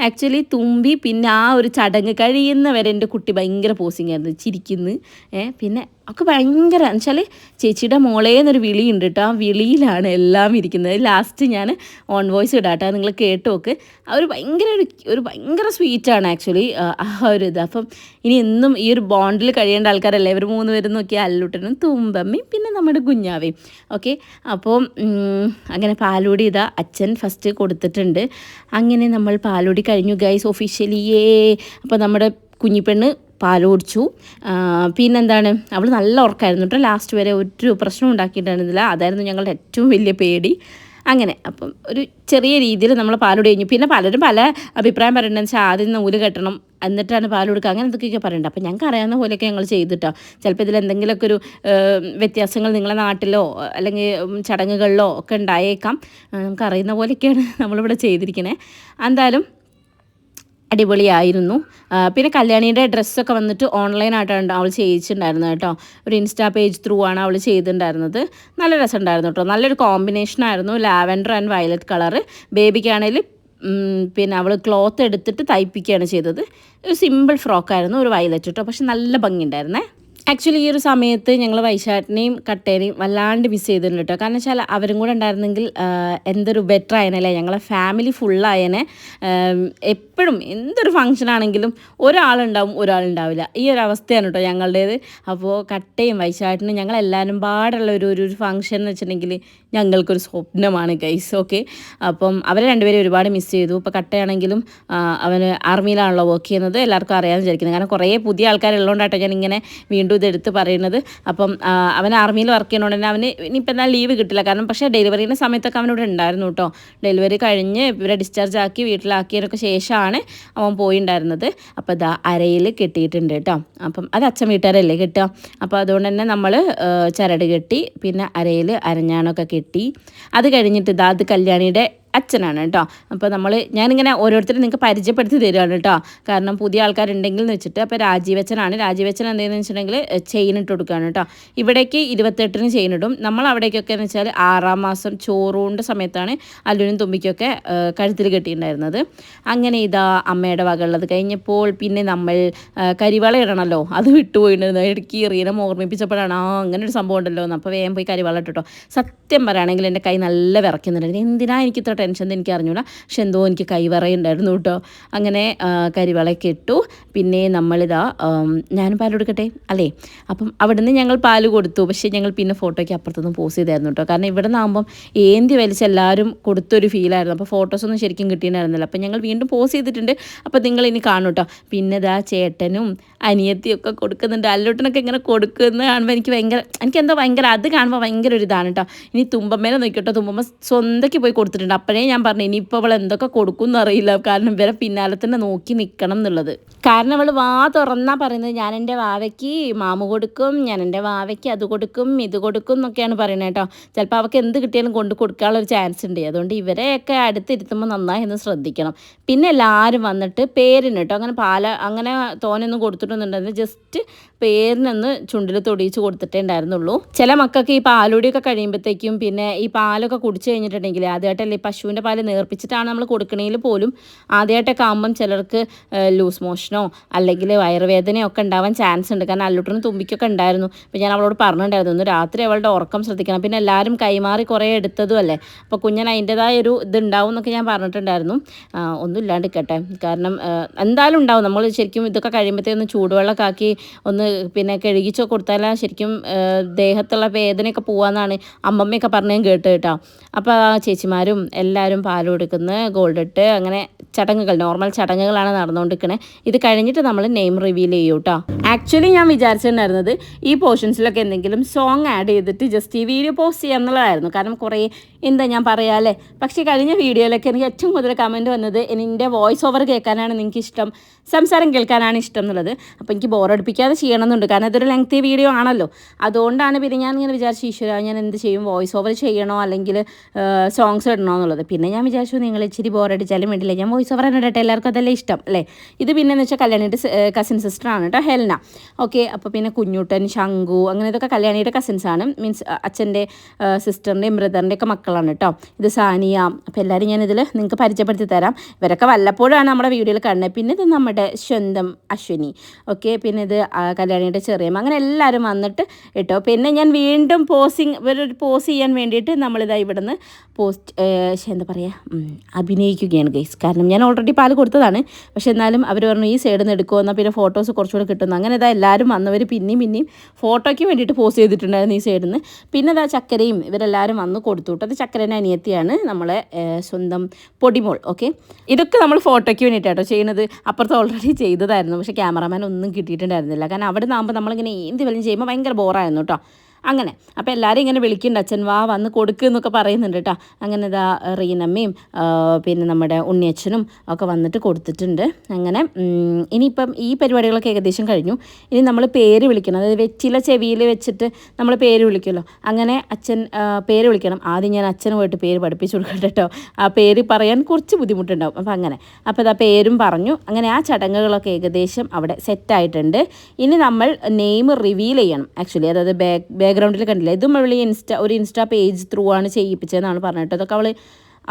S1: ആക്ച്വലി തുമ്പി പിന്നെ ആ ഒരു ചടങ്ങ് കഴിയുന്നവരെ എൻ്റെ കുട്ടി ഭയങ്കര പോസിങ് ആയിരുന്നു, ചിരിക്കുന്നു. പിന്നെ ഒക്കെ ഭയങ്കര എന്ന് വെച്ചാൽ ചേച്ചിയുടെ മോളേന്നൊരു വിളിയുണ്ട് കേട്ടോ. ആ വിളിയിലാണ് എല്ലാം ഇരിക്കുന്നത്. ലാസ്റ്റ് ഞാൻ ഓൺ വോയിസ് ഇടാം കേട്ടോ, നിങ്ങൾ കേട്ട് നോക്ക്. ആ ഒരു ഭയങ്കര സ്വീറ്റാണ് ആക്ച്വലി ആ ഒരു ഇത്. അപ്പം ഇനി എന്നും ഈ ഒരു ബോണ്ടിൽ കഴിയേണ്ട ആൾക്കാരല്ലേ ഇവർ 3 പേരും നോക്കിയാൽ അല്ലൂട്ടനും തുമ്പമ്മയും പിന്നെ നമ്മുടെ കുഞ്ഞാവയും. ഓക്കെ, അപ്പോൾ അങ്ങനെ പാലൂടി ഇതാ അച്ഛൻ ഫസ്റ്റ് കൊടുത്തിട്ടുണ്ട്. അങ്ങനെ നമ്മൾ പാലൂടി കഴിഞ്ഞു ഗൈസ് ഒഫീഷ്യലിയേ. അപ്പോൾ നമ്മുടെ കുഞ്ഞിപ്പെണ്ണ് പാൽ കുടിച്ചു. പിന്നെന്താണ്, അവൾ നല്ല ഉറക്കമായിരുന്നു കേട്ടോ. ലാസ്റ്റ് വരെ ഒരു പ്രശ്നം ഉണ്ടാക്കിയിട്ടുണ്ടായിരുന്നില്ല. അതായിരുന്നു ഞങ്ങളുടെ ഏറ്റവും വലിയ പേടി. അങ്ങനെ അപ്പം ഒരു ചെറിയ രീതിയിൽ നമ്മൾ പാലുടി കഴിഞ്ഞു. പിന്നെ പലരും പല അഭിപ്രായം പറയുന്നതെന്ന് വെച്ചാൽ ആദ്യം നൂല് കെട്ടണം എന്നിട്ടാണ് പാൽ കൊടുക്കുക, അങ്ങനെ എന്തൊക്കെയൊക്കെ പറയുന്നുണ്ട്. അപ്പോൾ ഞങ്ങൾക്ക് അറിയാവുന്ന പോലെയൊക്കെ ഞങ്ങൾ ചെയ്തിട്ടോ. ചിലപ്പോൾ ഇതിൽ എന്തെങ്കിലുമൊക്കെ ഒരു വ്യത്യാസങ്ങൾ നിങ്ങളുടെ നാട്ടിലോ അല്ലെങ്കിൽ ചടങ്ങുകളിലോ ഒക്കെ ഉണ്ടായേക്കാം. നമുക്കറിയുന്ന പോലെയൊക്കെയാണ് നമ്മളിവിടെ ചെയ്തിരിക്കുന്നത്. എന്തായാലും അടിപൊളിയായിരുന്നു. പിന്നെ കല്യാണിയുടെ ഡ്രസ്സൊക്കെ വന്നിട്ട് ഓൺലൈനായിട്ടാണ് അവൾ ചെയ്യിച്ചിട്ടുണ്ടായിരുന്നത് കേട്ടോ. ഒരു ഇൻസ്റ്റാ പേജ് ത്രൂ ആണ് അവൾ ചെയ്തിട്ടുണ്ടായിരുന്നത്. നല്ല രസമുണ്ടായിരുന്നു കേട്ടോ. നല്ലൊരു കോമ്പിനേഷനായിരുന്നു, ലാവൻഡർ ആൻഡ് വയലറ്റ് കളറ്. ബേബിക്കാണെങ്കിൽ പിന്നെ അവൾ ക്ലോത്ത് എടുത്തിട്ട് തയ്പ്പിക്കുകയാണ് ചെയ്തത്. ഒരു സിമ്പിൾ ഫ്രോക്കായിരുന്നു, ഒരു വയലറ്റ് കേട്ടോ, പക്ഷെ നല്ല ഭംഗിയുണ്ടായിരുന്നേ. ആക്ച്വലി ഈ ഒരു സമയത്ത് ഞങ്ങൾ വൈശാഖിനെയും കട്ടേനെയും വല്ലാണ്ട് മിസ് ചെയ്തിട്ടുണ്ട് കേട്ടോ. കാരണം വെച്ചാൽ അവരും കൂടെ ഉണ്ടായിരുന്നെങ്കിൽ എന്തൊരു ബെറ്റർ ആയനല്ലേ, ഞങ്ങളെ ഫാമിലി ഫുള്ളായനെ. എപ്പോഴും എന്തൊരു ഫംഗ്ഷൻ ആണെങ്കിലും ഒരാളുണ്ടാവും ഒരാളുണ്ടാവില്ല, ഈ ഒരു അവസ്ഥയാണ് കേട്ടോ ഞങ്ങളുടേത്. അപ്പോൾ കട്ടയും വൈശാഖിനും ഞങ്ങളെല്ലാവരും പാടുള്ള ഒരു ഫംഗ്ഷൻ എന്ന് വെച്ചിട്ടുണ്ടെങ്കിൽ ഞങ്ങൾക്കൊരു സ്വപ്നമാണ് ഗൈസ്. ഓക്കെ, അപ്പം അവരെ രണ്ടുപേരും ഒരുപാട് മിസ് ചെയ്തു. ഇപ്പോൾ കട്ടയാണെങ്കിലും അവന് ആർമിയിലാണല്ലോ വർക്ക് ചെയ്യുന്നത്, എല്ലാവർക്കും അറിയാമെന്ന് വിചാരിക്കുന്നത്. കാരണം കുറേ പുതിയ ആൾക്കാരുള്ളതുകൊണ്ടാട്ടോ ഞാൻ ഇങ്ങനെ വീണ്ടും ഇതെടുത്ത് പറയുന്നത്. അപ്പം അവൻ ആർമിയിൽ വർക്ക് ചെയ്യുന്നതുകൊണ്ട് തന്നെ അവന് ഇനിയിപ്പോൾ എന്താ ലീവ് കിട്ടില്ല. കാരണം പക്ഷേ ഡെലിവറീൻ്റെ സമയത്തൊക്കെ അവനിവിടെ ഉണ്ടായിരുന്നു കേട്ടോ. ഡെലിവറി കഴിഞ്ഞ് ഇവരെ ഡിസ്ചാർജ് ആക്കി വീട്ടിലാക്കിയതിനൊക്കെ ശേഷമാണ് അവൻ പോയിണ്ടായിരുന്നത്. അപ്പോൾ ഇതാ അരയിൽ കെട്ടിയിട്ടുണ്ട് കേട്ടോ. അപ്പം അത് അച്ഛൻ വീട്ടുകാരല്ലേ കെട്ടുക. അപ്പോൾ അതുകൊണ്ട് തന്നെ നമ്മൾ ചരട് കെട്ടി, പിന്നെ അരയിൽ അരഞ്ഞാണൊക്കെ കെട്ടി. അത് കഴിഞ്ഞിട്ട് ഇതാ അത് കല്യാണിയുടെ അച്ഛനാണ് കേട്ടോ. അപ്പോൾ ഞാനിങ്ങനെ ഓരോരുത്തരും നിങ്ങൾക്ക് പരിചയപ്പെടുത്തി തരികയാണ് കേട്ടോ. കാരണം പുതിയ ആൾക്കാരുണ്ടെങ്കിൽ എന്ന് വെച്ചിട്ട്. അപ്പോൾ രാജീവച്ചനാണ്. രാജീവച്ചൻ എന്തെന്ന് വെച്ചിട്ടുണ്ടെങ്കിൽ ചെയിൻ ഇട്ട് കൊടുക്കുകയാണ് കേട്ടോ. ഇവിടേക്ക് 28-ന് ചെയിൻ ഇടും. നമ്മൾ അവിടേക്കൊക്കെ എന്ന് വെച്ചാൽ 6-ാം മാസം ചോറൂണിൻ്റെ സമയത്താണ് അല്ലുനും തുമ്പിക്കൊക്കെ കഴുത്തിൽ കെട്ടിയിട്ടുണ്ടായിരുന്നത്. അങ്ങനെ ഇതാ അമ്മയുടെ വകയുള്ളത് കഴിഞ്ഞപ്പോൾ പിന്നെ നമ്മൾ കരിവള ഇടണമല്ലോ, അത് വിട്ടുപോയിട്ടുണ്ടായിരുന്നു. ഇടയ്ക്ക് റീനം ഓർമ്മിപ്പിച്ചപ്പോഴാണ് അങ്ങനെ ഒരു സംഭവം ഉണ്ടല്ലോ എന്ന്. അപ്പോൾ വേഗം പോയി കരിവള ഇട്ടോ. സത്യം പറയുകയാണെങ്കിൽ എൻ്റെ കൈ നല്ല വിറയ്ക്കുന്നുണ്ടായിരുന്നു. എന്തിനാ എനിക്ക് ഇത്ര ടെൻഷൻ എനിക്ക് അറിഞ്ഞൂടാ. പക്ഷെ എന്തോ എനിക്ക് കൈവറയുണ്ടായിരുന്നു കേട്ടോ. അങ്ങനെ കരിവളയൊക്കെ ഇട്ടു. പിന്നെ നമ്മളിതാ ഞാനും പാൽ കൊടുക്കട്ടെ അല്ലേ. അപ്പം അവിടുന്ന് ഞങ്ങൾ പാൽ കൊടുത്തു. പക്ഷേ ഞങ്ങൾ പിന്നെ ഫോട്ടോയ്ക്ക് അപ്പുറത്തൊന്നും പോസ്റ്റ് ചെയ്തായിരുന്നു കേട്ടോ. കാരണം ഇവിടെ നിന്നാകുമ്പം ഏന്തി വലിച്ച് എല്ലാവരും കൊടുത്തൊരു ഫീലായിരുന്നു. അപ്പോൾ ഫോട്ടോസൊന്നും ശരിക്കും കിട്ടിയിട്ടുണ്ടായിരുന്നില്ല. അപ്പം ഞങ്ങൾ വീണ്ടും പോസ്റ്റ് ചെയ്തിട്ടുണ്ട്. അപ്പോൾ നിങ്ങൾ ഇനി കാണും കേട്ടോ. പിന്നെ ഇതാ ചേട്ടനും അനിയത്തിയൊക്കെ കൊടുക്കുന്നുണ്ട്. അല്ലോട്ടനൊക്കെ ഇങ്ങനെ കൊടുക്കുന്നത് കാണുമ്പോൾ എനിക്കെന്തോ ഭയങ്കര അത് കാണുമ്പോൾ ഭയങ്കര ഒരു ഇതാണ് കേട്ടോ. ഇനി തുമ്പമ്മേനെ നോക്കിട്ടോ. തുമ്പമ്മ സ്വന്തക്ക് പോയി കൊടുത്തിട്ടുണ്ട്. അപ്പോഴേ ഞാൻ പറഞ്ഞു ഇനിയിപ്പോൾ അവൾ എന്തൊക്കെ കൊടുക്കും എന്നറിയില്ല. കാരണം ഇവരെ പിന്നാലെ തന്നെ നോക്കി നിൽക്കണം എന്നുള്ളത്. കാരണം അവൾ വാ തുറന്നാ പറയുന്നത് ഞാൻ എൻ്റെ വാവയ്ക്ക് മാമു കൊടുക്കും, ഞാൻ എൻ്റെ വാവയ്ക്ക് അത് കൊടുക്കും, ഇത് കൊടുക്കും എന്നൊക്കെയാണ് പറയുന്നത് കേട്ടോ. ചിലപ്പോൾ അവൾക്ക് എന്ത് കിട്ടിയാലും കൊണ്ട് കൊടുക്കാനുള്ളൊരു ചാൻസ് ഉണ്ട്. അതുകൊണ്ട് ഇവരെയൊക്കെ അടുത്തിരുത്തുമ്പോൾ നന്നായി ഒന്ന് ശ്രദ്ധിക്കണം. പിന്നെ എല്ലാവരും വന്നിട്ട് പേരിന് കേട്ടോ. അങ്ങനെ തോനൊന്നും കൊടുത്തിട്ടൊന്നുണ്ടായിരുന്നു. ജസ്റ്റ് പേരിനൊന്ന് ചുണ്ടിൽ തൊടിയിച്ച് കൊടുത്തിട്ടേ ഉണ്ടായിരുന്നുള്ളൂ. ചില മക്കൾക്ക് ഈ പാലുടിയൊക്കെ കഴിയുമ്പോഴത്തേക്കും പിന്നെ ഈ പാലൊക്കെ കുടിച്ച് കഴിഞ്ഞിട്ടുണ്ടെങ്കിൽ ആദ്യമായിട്ടല്ലേ പശുവിൻ്റെ പാല് നേർപ്പിച്ചിട്ടാണ് നമ്മൾ കൊടുക്കണമെങ്കിൽ പോലും ആദ്യമായിട്ടൊക്കെ ആകുമ്പം ചിലർക്ക് ലൂസ് മോഷനോ അല്ലെങ്കിൽ വയറുവേദനയോ ഒക്കെ ഉണ്ടാവാൻ ചാൻസ് ഉണ്ട്. കാരണം അല്ലുട്ടിനും തുമ്പിക്കൊക്കെ ഉണ്ടായിരുന്നു. അപ്പോൾ ഞാൻ അവളോട് പറഞ്ഞിട്ടുണ്ടായിരുന്നു ഒന്ന് രാത്രി അവളുടെ ഉറക്കം ശ്രദ്ധിക്കണം. പിന്നെ എല്ലാവരും കൈമാറി കുറേ എടുത്തതും അല്ലേ. അപ്പോൾ കുഞ്ഞൻ അതിൻ്റെതായ ഒരു ഇതുണ്ടാവും എന്നൊക്കെ ഞാൻ പറഞ്ഞിട്ടുണ്ടായിരുന്നു. ഒന്നും ഇല്ലാണ്ടിരിക്കട്ടെ. കാരണം എന്തായാലും ഉണ്ടാവും. നമ്മൾ ശരിക്കും ഇതൊക്കെ കഴിയുമ്പോഴത്തേക്കൊന്ന് ചൂടുവെള്ളമൊക്കെ ആക്കി ഒന്ന് പിന്നെ കഴുകിച്ചോ കൊടുത്താൽ ശരിക്കും ദേഹത്തുള്ള വേദനയൊക്കെ പോകാമെന്നാണ് അമ്മമ്മയൊക്കെ പറഞ്ഞു കേട്ട് കേട്ടോ. അപ്പോൾ ചേച്ചിമാരും എല്ലാവരും പാൽ കൊടുക്കുന്ന ഗോൾഡ് ഇട്ട് അങ്ങനെ ചടങ്ങുകൾ നോർമൽ ചടങ്ങുകളാണ് നടന്നുകൊണ്ടിരിക്കണേ. ഇത് കഴിഞ്ഞിട്ട് നമ്മൾ നെയിം റിവീൽ ചെയ്യും കേട്ടോ. ആക്ച്വലി ഞാൻ വിചാരിച്ചിട്ടുണ്ടായിരുന്നത് ഈ പോർഷൻസിലൊക്കെ എന്തെങ്കിലും സോങ് ആഡ് ചെയ്തിട്ട് ജസ്റ്റ് ഈ വീഡിയോ പോസ്റ്റ് ചെയ്യാം എന്നുള്ളതായിരുന്നു. കാരണം കുറേ എന്താ ഞാൻ പറയാമല്ലേ. പക്ഷേ കഴിഞ്ഞ വീഡിയോയിലൊക്കെ എനിക്ക് ഏറ്റവും കൂടുതൽ കമൻറ്റ് വന്നത് എൻ്റെ വോയിസ് ഓവർ കേൾക്കാനാണ് നിങ്ങൾക്ക് ഇഷ്ടം, സംസാരം കേൾക്കാനാണ് ഇഷ്ടം എന്നുള്ളത്. അപ്പോൾ എനിക്ക് ബോറടിപ്പിക്കാതെ ചെയ്യണമെന്നുണ്ട്. കാരണം ഇതൊരു ലെങ്തി വീഡിയോ ആണല്ലോ. അതുകൊണ്ടാണ് പിന്നെ ഞാൻ ഇങ്ങനെ വിചാരിച്ചു ഈശ്വര ഞാൻ എന്ത് ചെയ്യും, വോയിസ് ഓവർ ചെയ്യണോ അല്ലെങ്കിൽ സോങ്സ് ഇടണോ എന്നുള്ളത്. പിന്നെ ഞാൻ വിചാരിച്ചു നിങ്ങൾ ഇച്ചിരി ബോറടിച്ചാലും വേണ്ടില്ല, ഞാൻ വോയിസ് ഓവർ തന്നെ ഇടട്ടെ, എല്ലാവർക്കും അതല്ലേ ഇഷ്ടം അല്ലേ. ഇത് പിന്നെയെന്ന് വെച്ചാൽ കല്യാണിയുടെ കസിൻ സിസ്റ്ററാണ് കേട്ടോ, ഹെൽന. ഓക്കെ. അപ്പോൾ പിന്നെ കുഞ്ഞുട്ടൻ, ശംഖു അങ്ങനെ ഇതൊക്കെ കല്യാണിയുടെ കസിൻസാണ്. മീൻസ് അച്ഛൻ്റെ സിസ്റ്ററിൻ്റെയും ബ്രദറിൻ്റെ ഒക്കെ മക്കളാണ് കേട്ടോ. ഇത് സാനിയ. അപ്പോൾ എല്ലാവരും ഞാനിതിൽ നിങ്ങൾക്ക് പരിചയപ്പെടുത്തി തരാം. ഇവരൊക്കെ വല്ലപ്പോഴാണ് നമ്മുടെ വീഡിയോയിൽ കാണുന്നത്. പിന്നെ ഇത് നമ്മുടെ സ്വന്തം അശ്വിനി. ഓക്കെ. പിന്നെ ഇത് കല്യാണിയുടെ ചെറിയമ്മ. അങ്ങനെ എല്ലാവരും വന്നിട്ട് കേട്ടോ. പിന്നെ ഞാൻ വീണ്ടും പോസ് ചെയ്യാൻ വേണ്ടിയിട്ട് നമ്മളിതാ ഇവിടുന്ന് എന്താ പറയുക അഭിനയിക്കുകയാണ് ഗൈസ്. കാരണം ഞാൻ ഓൾറെഡി പാൽ കൊടുത്തതാണ്. പക്ഷെ എന്നാലും അവർ പറഞ്ഞു ഈ സൈഡിൽ നിന്ന് എടുക്കുമോ എന്നാൽ പിന്നെ ഫോട്ടോസ് കുറച്ചുകൂടെ കിട്ടുന്നു. അങ്ങനെ ഇതാ എല്ലാവരും വന്നവർ പിന്നെയും ഫോട്ടോയ്ക്ക് വേണ്ടിയിട്ട് പോസ്റ്റ് ചെയ്തിട്ടുണ്ടായിരുന്നു ഈ സൈഡിൽ നിന്ന്. പിന്നെ ഇതാ ചക്കരയും ഇവരെല്ലാവരും വന്ന് കൊടുത്തു. അത് ചക്കരേൻ്റെ അനിയത്തിയാണ് നമ്മളെ സ്വന്തം പൊടിമോൾ. ഓക്കെ. ഇതൊക്കെ നമ്മൾ ഫോട്ടോയ്ക്ക് വേണ്ടിയിട്ടാട്ടോ ചെയ്യുന്നത്. അപ്പുറത്ത് ഓൾറെഡി ചെയ്തതായിരുന്നു. പക്ഷേ ക്യാമറമാൻ ഒന്നും കിട്ടിയിട്ടുണ്ടായിരുന്നില്ല. കാരണം അവിടെ നിന്നാകുമ്പോൾ നമ്മളിങ്ങനെ എന്ത് വലിയ ചെയ്യുമ്പോൾ ഭയങ്കര ബോറായിരുന്നു കേട്ടോ. അങ്ങനെ അപ്പോൾ എല്ലാവരും ഇങ്ങനെ വിളിക്കുന്നുണ്ട്, അച്ഛൻ വന്ന് കൊടുക്കുക എന്നൊക്കെ പറയുന്നുണ്ട് കേട്ടോ. അങ്ങനെ ഇതാ റീനമ്മയും പിന്നെ നമ്മുടെ ഉണ്ണിയച്ഛനും ഒക്കെ വന്നിട്ട് കൊടുത്തിട്ടുണ്ട്. അങ്ങനെ ഇനിയിപ്പം ഈ പരിപാടികളൊക്കെ ഏകദേശം കഴിഞ്ഞു. ഇനി നമ്മൾ പേര് വിളിക്കണം. അതായത് വെറ്റില ചെവിയിൽ വെച്ചിട്ട് നമ്മൾ പേര് വിളിക്കുമല്ലോ. അങ്ങനെ അച്ഛൻ പേര് വിളിക്കണം. ആദ്യം ഞാൻ അച്ഛന് പോയിട്ട് പേര് പഠിപ്പിച്ചു കൊടുക്കട്ടെ കേട്ടോ. ആ പേര് പറയാൻ കുറച്ച് ബുദ്ധിമുട്ടുണ്ടാവും. അപ്പോൾ അങ്ങനെ അപ്പോൾ ഇതാ പേരും പറഞ്ഞു. അങ്ങനെ ആ ചടങ്ങുകളൊക്കെ ഏകദേശം അവിടെ സെറ്റായിട്ടുണ്ട്. ഇനി നമ്മൾ നെയിം റിവീൽ ചെയ്യണം. ആക്ച്വലി അതായത് ബാക്ക്ഗ്രൗണ്ടിൽ കണ്ടില്ല, ഇതും അവൾ ഒരു ഇൻസ്റ്റാ പേജ് ത്രൂ ആണ് ചെയ്യിപ്പിച്ചതെന്നാണ് പറഞ്ഞിട്ട്. അതൊക്കെ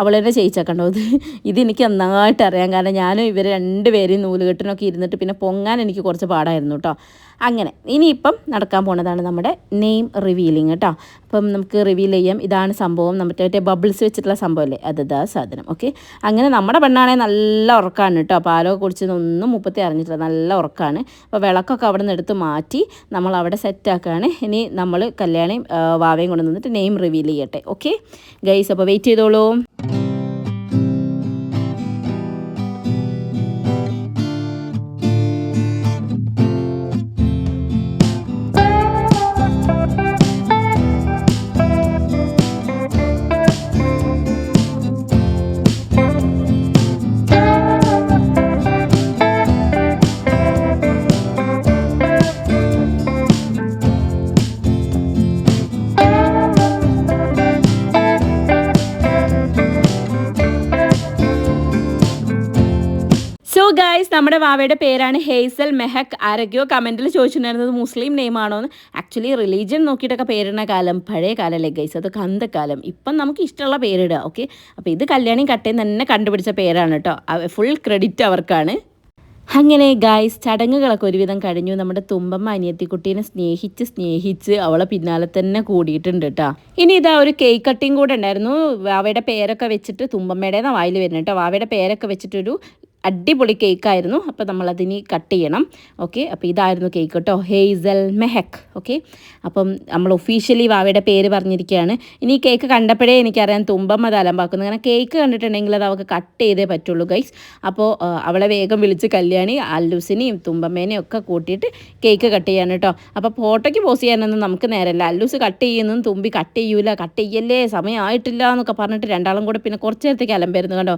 S1: അവൾ തന്നെ ചെയ്യിച്ചേക്കണ്ടോ. ഇതെനിക്ക് നന്നായിട്ട് അറിയാം. കാരണം ഞാനും ഇവർ രണ്ടുപേരെയും നൂലുകെട്ടിനൊക്കെ ഇരുന്നിട്ട് പിന്നെ പൊങ്ങാൻ എനിക്ക് കുറച്ച് പാടായിരുന്നു കേട്ടോ. അങ്ങനെ ഇനിയിപ്പം നടക്കാൻ പോണതാണ് നമ്മുടെ നെയിം റിവീലിങ് കേട്ടോ. അപ്പം നമുക്ക് റിവീൽ ചെയ്യാം. ഇതാണ് സംഭവം. മറ്റേ ബബിൾസ് വെച്ചിട്ടുള്ള സംഭവമല്ലേ, അതാ സാധനം. ഓക്കെ. അങ്ങനെ നമ്മുടെ പെണ്ണാണെങ്കിൽ നല്ല ഉറക്കമാണ് കേട്ടോ. പാലൊക്കെ കുടിച്ചതൊന്നും മുപ്പത്തി അറിഞ്ഞിട്ടില്ല, നല്ല ഉറക്കമാണ്. അപ്പോൾ വിളക്കൊക്കെ അവിടെ നിന്ന് എടുത്ത് മാറ്റി നമ്മൾ അവിടെ സെറ്റാക്കുകയാണ്. ഇനി നമ്മൾ കല്യാണിയും വാവയും കൊണ്ട് നിന്നിട്ട് നെയിം റിവീൽ ചെയ്യട്ടെ. ഓക്കെ ഗൈസ്, അപ്പോൾ വെയിറ്റ് ചെയ്തോളൂ. സോ ഗൈസ്, നമ്മുടെ വാവയുടെ പേരാണ് ഹേസൽ മെഹക്. ആരൊക്കെയോ കമൻറ്റിൽ ചോദിച്ചിട്ടുണ്ടായിരുന്നത് മുസ്ലിം നെയിമാണോ എന്ന്. ആക്ച്വലി റിലീജിയൻ നോക്കിയിട്ടൊക്കെ പേരിടുന്ന കാലം പഴയ കാലമല്ലേ ഗൈസ്, അതൊക്കെ അന്തക്കാലം. ഇപ്പം നമുക്ക് ഇഷ്ടമുള്ള പേരിടുക. ഓക്കെ. അപ്പോൾ ഇത് കല്യാണി കട്ടയിൽ തന്നെ കണ്ടുപിടിച്ച പേരാണ് കേട്ടോ. ഫുൾ ക്രെഡിറ്റ് അവർക്കാണ്. അങ്ങനെ ഗായ്സ് ചടങ്ങുകളൊക്കെ ഒരുവിധം കഴിഞ്ഞു. നമ്മുടെ തുമ്പമ്മ അനിയത്തിക്കുട്ടീനെ സ്നേഹിച്ച് അവളെ പിന്നാലെ തന്നെ കൂടിയിട്ടുണ്ട് കേട്ടോ. ഇനി ഇതാ ഒരു കേക്ക് കട്ടിങ് കൂടെ ഉണ്ടായിരുന്നു. വാവയുടെ പേരൊക്കെ വെച്ചിട്ട് തുമ്പമ്മയുടേതാണ് വായിൽ വരുന്നത് കേട്ടോ. വാവയുടെ പേരൊക്കെ വെച്ചിട്ടൊരു അടിപൊളി കേക്കായിരുന്നു. അപ്പോൾ നമ്മളതിന് കട്ട് ചെയ്യണം. ഓക്കെ, അപ്പോൾ ഇതായിരുന്നു കേക്ക് കേട്ടോ, ഹേസൽ മെഹക്ക്. ഓക്കെ, അപ്പം നമ്മൾ ഒഫീഷ്യലി വാവയുടെ പേര് പറഞ്ഞിരിക്കുകയാണ്. ഇനി ഈ കേക്ക് കണ്ടപ്പോഴേ എനിക്കറിയാം തുമ്പമ്മ അത് അലമ്പാക്കുന്നു. കാരണം കേക്ക് കണ്ടിട്ടുണ്ടെങ്കിൽ അത് അവൾക്ക് കട്ട് ചെയ്തേ പറ്റുള്ളൂ ഗൈസ്. അപ്പോൾ അവളെ വേഗം വിളിച്ച് കല്യാണി അല്ലൂസിനെയും തുമ്പമ്മേനെയും ഒക്കെ കൂട്ടിയിട്ട് കേക്ക് കട്ട് ചെയ്യാൻ കേട്ടോ. അപ്പോൾ ഫോട്ടോയ്ക്ക് പോസ്റ്റ് ചെയ്യാനൊന്നും നമുക്ക് നേരമല്ല. അല്ലൂസ് കട്ട് ചെയ്യുന്നതും തുമ്പി കട്ട് ചെയ്യല്ലേ സമയമായിട്ടില്ല എന്നൊക്കെ പറഞ്ഞിട്ട് രണ്ടാളും കൂടെ പിന്നെ കുറച്ച് നേരത്തേക്ക് അലമ്പായിരുന്നു കണ്ടോ.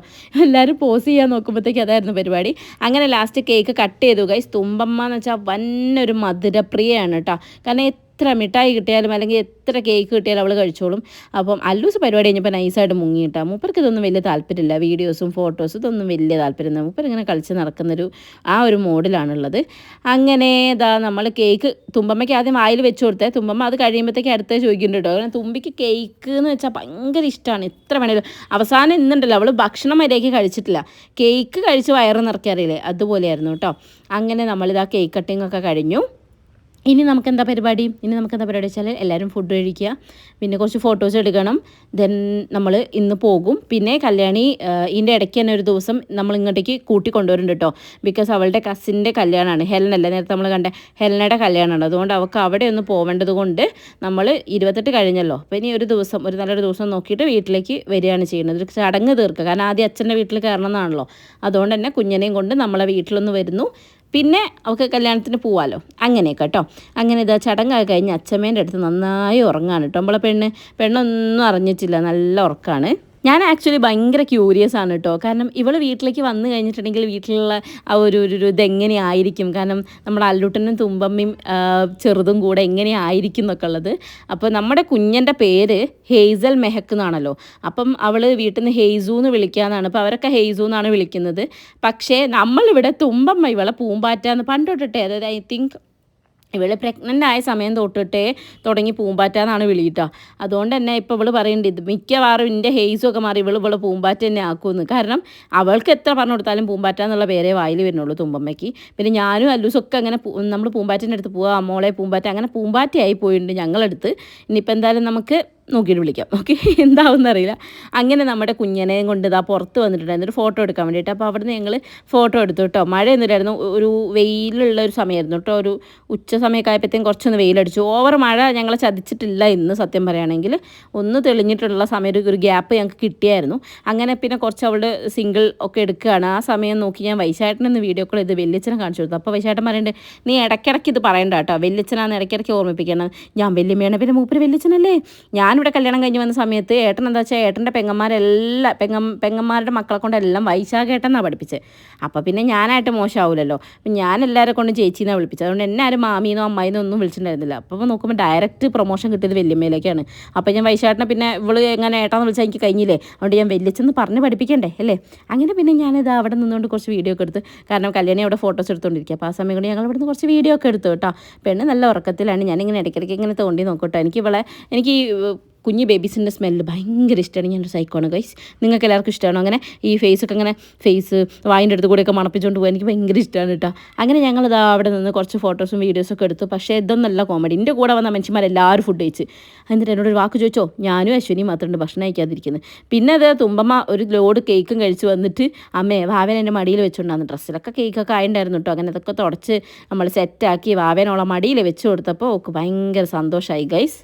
S1: എല്ലാവരും പോസ്റ്റ് ചെയ്യാൻ നോക്കുമ്പോഴത്തേക്ക് അതായിരുന്നു പരിപാടി. അങ്ങനെ ലാസ്റ്റ് കേക്ക് കട്ട് ചെയ്തു ഗൈസ്. തുമ്പമ്മ എന്ന് വെച്ചാൽ വന്നൊരു മധുരപ്രിയയാണ് കേട്ടോ. കാരണം എത്ര മിഠായി കിട്ടിയാലും അല്ലെങ്കിൽ എത്ര കേക്ക് കിട്ടിയാലും അവൾ കഴിച്ചോളും. അപ്പം അല്ലൂസ് പരിപാടി കഴിഞ്ഞപ്പോൾ നൈസായിട്ട് മുങ്ങിയിട്ടാണ്. മൂപ്പർക്ക് ഇതൊന്നും വലിയ താല്പര്യമില്ല. വീഡിയോസും ഫോട്ടോസും ഇതൊന്നും വലിയ താല്പര്യമില്ല. മൂപ്പർ ഇങ്ങനെ കളിച്ച് നടക്കുന്നൊരു ഒരു മോഡിലാണുള്ളത്. അങ്ങനെ ഇതാ നമ്മൾ കേക്ക് തുമ്പമ്മയ്ക്ക് ആദ്യം വായിൽ വെച്ച് കൊടുത്തേ. തുമ്പമ്മ അത് കഴിയുമ്പോഴത്തേക്ക് അടുത്തേ ചോദിക്കുന്നുണ്ട് കേട്ടോ. കാരണം തുമ്പിക്ക് കേക്ക് എന്ന് വെച്ചാൽ ഭയങ്കര ഇഷ്ടമാണ്. എത്ര വേണേലും അവസാനം ഇന്നുണ്ടല്ലോ അവൾ ഭക്ഷണം വരെയൊക്കെ കഴിച്ചിട്ടില്ല. കേക്ക് കഴിച്ച് വയറ് നിറയ്ക്കാറില്ലേ, അതുപോലെയായിരുന്നു കേട്ടോ. അങ്ങനെ നമ്മളിതാ കേക്ക് കട്ടിങ് ഒക്കെ കഴിഞ്ഞു. ഇനി നമുക്കെന്താ പരിപാടി വെച്ചാൽ എല്ലാവരും ഫുഡ് കഴിക്കുക, പിന്നെ കുറച്ച് ഫോട്ടോസ് എടുക്കണം. ദെൻ നമ്മൾ ഇന്ന് പോകും. പിന്നെ കല്യാണി ഇതിൻ്റെ ഇടയ്ക്ക് തന്നെ ഒരു ദിവസം നമ്മൾ ഇങ്ങോട്ടേക്ക് കൂട്ടിക്കൊണ്ടുവരുന്നുണ്ട് കേട്ടോ. ബിക്കോസ് അവളുടെ കസിൻ്റെ കല്യാണമാണ്. ഹെലനല്ല, നേരത്തെ നമ്മൾ കണ്ട ഹെലനയുടെ കല്യാണമാണ്. അതുകൊണ്ട് അവൾക്ക് അവിടെ ഒന്ന് പോവേണ്ടത് കൊണ്ട് നമ്മൾ 28 കഴിഞ്ഞല്ലോ. അപ്പോൾ ഇനി ഒരു നല്ലൊരു ദിവസം നോക്കിയിട്ട് വീട്ടിലേക്ക് വരികയാണ് ചെയ്യുന്നത്. ഒരു ചടങ്ങ് തീർക്കുക. കാരണം ആദ്യം അച്ഛൻ്റെ വീട്ടിൽ കയറണം എന്നാണല്ലോ. അതുകൊണ്ട് തന്നെ കുഞ്ഞിനെയും കൊണ്ട് നമ്മളെ വീട്ടിലൊന്ന് വരുന്നു. പിന്നെ അവൾക്ക് കല്യാണത്തിന് പോവാമല്ലോ. അങ്ങനെയൊക്കെ കേട്ടോ. അങ്ങനെ ഇതാ ചടങ്ങൊക്കെ കഴിഞ്ഞ് അച്ഛമ്മേൻ്റെ അടുത്ത് നന്നായി ഉറങ്ങാണ് കേട്ടോ. നമ്മളെ പെണ്ണൊന്നും അറിഞ്ഞിട്ടില്ല, നല്ല ഉറക്കമാണ്. ഞാൻ ആക്ച്വലി ഭയങ്കര ക്യൂരിയസ് ആണ് കേട്ടോ. കാരണം ഇവൾ വീട്ടിലേക്ക് വന്നു കഴിഞ്ഞിട്ടുണ്ടെങ്കിൽ വീട്ടിലുള്ള ആ ഒരു ഇതെങ്ങനെയായിരിക്കും, കാരണം നമ്മുടെ അല്ലൂട്ടനും തുമ്പമ്മയും ചെറുതും കൂടെ എങ്ങനെയായിരിക്കും എന്നൊക്കെ ഉള്ളത്. അപ്പോൾ നമ്മുടെ കുഞ്ഞൻ്റെ പേര് ഹേസൽ മെഹക്ക് എന്നാണല്ലോ. അപ്പം അവൾ വീട്ടിൽ നിന്ന് ഹെയ്സു എന്ന് വിളിക്കാമെന്നാണ്. അപ്പോൾ അവരൊക്കെ ഹെയ്സു എന്നാണ് വിളിക്കുന്നത്. പക്ഷേ നമ്മളിവിടെ തുമ്പമ്മ ഇവളെ പൂമ്പാറ്റാന്ന് പണ്ട് തൊട്ടിട്ടേ, അതായത് ഐ തിങ്ക് ഇവള് പ്രഗ്നൻ്റ് ആയ സമയം തൊട്ടിട്ടേ തുടങ്ങി പൂമ്പാറ്റ എന്നാണ് വിളിക്കുക. അതുകൊണ്ട് തന്നെ ഇപ്പോൾ ഇവള് പറയുന്നുണ്ട് ഇത് മിക്കവാറും എൻ്റെ ഹെയ്സൊക്കെ മാറി ഇവള് പൂമ്പാറ്റ തന്നെ ആക്കുമെന്ന്. കാരണം അവൾക്ക് എത്ര പറഞ്ഞു കൊടുത്താലും പൂമ്പാറ്റ എന്നുള്ള പേരേ വായിൽ വരുന്നുള്ളൂ തുമ്പമ്മയ്ക്ക്. പിന്നെ ഞാനും അല്ലൂസൊക്കെ അങ്ങനെ നമ്മൾ പൂമ്പാറ്റേൻ്റെ അടുത്ത് പോവാം, മോളെ പൂമ്പാറ്റ, അങ്ങനെ പൂമ്പാറ്റയായി പോയിട്ടുണ്ട് ഞങ്ങളടുത്ത്. ഇനിയിപ്പോൾ എന്തായാലും നമുക്ക് നോക്കിയിട്ട് വിളിക്കാം. ഓക്കെ, എന്താവുമെന്ന് അറിയില്ല. അങ്ങനെ നമ്മുടെ കുഞ്ഞിനെയും കൊണ്ട് ഇതാ പുറത്ത് വന്നിട്ടുണ്ടായിരുന്നു ഒരു ഫോട്ടോ എടുക്കാൻ വേണ്ടിയിട്ട്. അപ്പോൾ അവിടുന്ന് ഞങ്ങൾ ഫോട്ടോ എടുത്തു കേട്ടോ. മഴ എന്നിട്ടായിരുന്നു, ഒരു വെയിലുള്ള ഒരു സമയമായിരുന്നു കേട്ടോ. ഒരു ഉച്ച സമയമൊക്കെ ആയപ്പോഴത്തേക്കും കുറച്ചൊന്ന് വെയിലടിച്ചു. ഓവർ മഴ ഞങ്ങളെ ചതിച്ചിട്ടില്ല ഇന്ന് സത്യം പറയുകയാണെങ്കിൽ. ഒന്ന് തെളിഞ്ഞിട്ടുള്ള സമയം ഒരു ഗ്യാപ്പ് ഞങ്ങൾക്ക് കിട്ടിയായിരുന്നു. അങ്ങനെ പിന്നെ കുറച്ച് അവളുടെ സിംഗിൾ ഒക്കെ എടുക്കുകയാണ്. ആ സമയം നോക്കി ഞാൻ വൈശാട്ടനെന്ന് വീഡിയോ കോൾ ചെയ്ത് വെല്ലിച്ചനെ കാണിച്ചു കൊടുത്തു. അപ്പോൾ വൈശാട്ടൻ പറയുന്നുണ്ട് നീ ഇടയ്ക്കിടയ്ക്ക് ഇത് പറയണ്ട കേട്ടോ, വെല്ലിച്ചനാന്ന് ഇടയ്ക്കിടയ്ക്ക് ഓർമ്മിപ്പിക്കണം. ഞാൻ വെല്ലുമ്മയാണ്, പിന്നെ മൂപ്പര് വെല്ലിച്ചനല്ലേ. ഞാനിവിടെ കല്യാണം കഴിഞ്ഞ് വന്ന സമയത്ത് ഏട്ടൻ എന്താ വെച്ചാൽ ഏട്ടൻ്റെ പെങ്ങന്മാരുടെ മക്കളെ കൊണ്ടെല്ലാം വൈശാഖേട്ടനാണ് പഠിപ്പിച്ചത്. അപ്പോൾ പിന്നെ ഞാനായിട്ട് മോശമാവില്ലല്ലോ. അപ്പം ഞാൻ എല്ലാവരെ കൊണ്ട് ചേച്ചീന്നാണ് വിളിപ്പിച്ചത്. അതുകൊണ്ട് എന്നെ ആരും മാമീന്നോ അമ്മായിന്നോ ഒന്നും വിളിച്ചിട്ടുണ്ടായിരുന്നില്ല. അപ്പോൾ നോക്കുമ്പോൾ ഡയറക്റ്റ് പ്രൊമോഷൻ കിട്ടിയത് വെല്ലുമ്മയിലേക്കാണ്. അപ്പോൾ ഞാൻ വൈശാഖേട്ടനെ പിന്നെ ഇവള് എങ്ങനെ ഏട്ടാന്ന് വിളിച്ചാൽ എനിക്ക് കഴിഞ്ഞില്ലേ, അതുകൊണ്ട് ഞാൻ വെല്ലിച്ചെന്ന് പറഞ്ഞ് പഠിപ്പിക്കണ്ടേ അല്ലേ. അങ്ങനെ പിന്നെ ഞാനിത് അവിടെ നിന്നുകൊണ്ട് കുറച്ച് വീഡിയോ ഒക്കെ എടുത്ത്, കാരണം കല്യാണി അവിടെ ഫോട്ടോസ് എടുത്തുകൊണ്ടിരിക്കുക. അപ്പോൾ ആ സമയം കൊണ്ട് ഞങ്ങൾ ഇവിടുന്ന് കുറച്ച് വീഡിയോ ഒക്കെ എടുത്തു കേട്ടോ. പെണ്ണ് നല്ല ഉറക്കത്തിലാണ്. ഞാനിങ്ങനെ ഇടയ്ക്കിടയ്ക്ക് ഇങ്ങനെ തോണ്ടി നോക്കട്ടോ. എനിക്ക് കുഞ്ഞ് ബേബീസിൻ്റെ സ്മെല്ല് ഭയങ്കര ഇഷ്ടമാണ്. ഞാനൊരു സൈക്കോണ് ഗൈസ്. നിങ്ങൾക്ക് എല്ലാവർക്കും ഇഷ്ടമാണോ അങ്ങനെ ഈ ഫേസൊക്കെ അങ്ങനെ വായിൻ്റെ അടുത്ത് കൂടെയൊക്കെ മണപ്പിച്ചുകൊണ്ട് പോകാൻ എനിക്ക് ഭയങ്കര ഇഷ്ടമാണ് കേട്ടോ. അങ്ങനെ ഞങ്ങളിതാ അവിടെ നിന്ന് കുറച്ച് ഫോട്ടോസും വീഡിയോസൊക്കെ എടുത്തു. പക്ഷേ ഇതൊന്നല്ല കോമഡി. എൻ്റെ കൂടെ വന്ന മനുഷ്യന്മാരെല്ലാവരും ഫുഡ് കഴിച്ച്. എന്നിട്ട് എന്നോടൊരു വാക്ക് ചോദിച്ചോ, ഞാനും അശ്വിനിയും മാത്രമുണ്ട് ഭക്ഷണം കഴിക്കാതിരിക്കുന്നത്. പിന്നെ അത് തുമ്പമ്മ ഒരു ലോഡ് കേക്കും കഴിച്ച് വന്നിട്ട് അമ്മേ വാവേൻ എൻ്റെ മടിയിൽ വെച്ചുകൊണ്ടാണ്. ഡ്രസ്സിലൊക്കെ കേക്കൊക്കെ ആയിട്ടുണ്ടായിരുന്നു കേട്ടോ. അങ്ങനെ അതൊക്കെ തുടച്ച് നമ്മൾ സെറ്റാക്കി വാവേനോളം മടിയിൽ വെച്ച് കൊടുത്തപ്പോൾ ഓക്ക് ഭയങ്കര സന്തോഷമായി ഗൈസ്.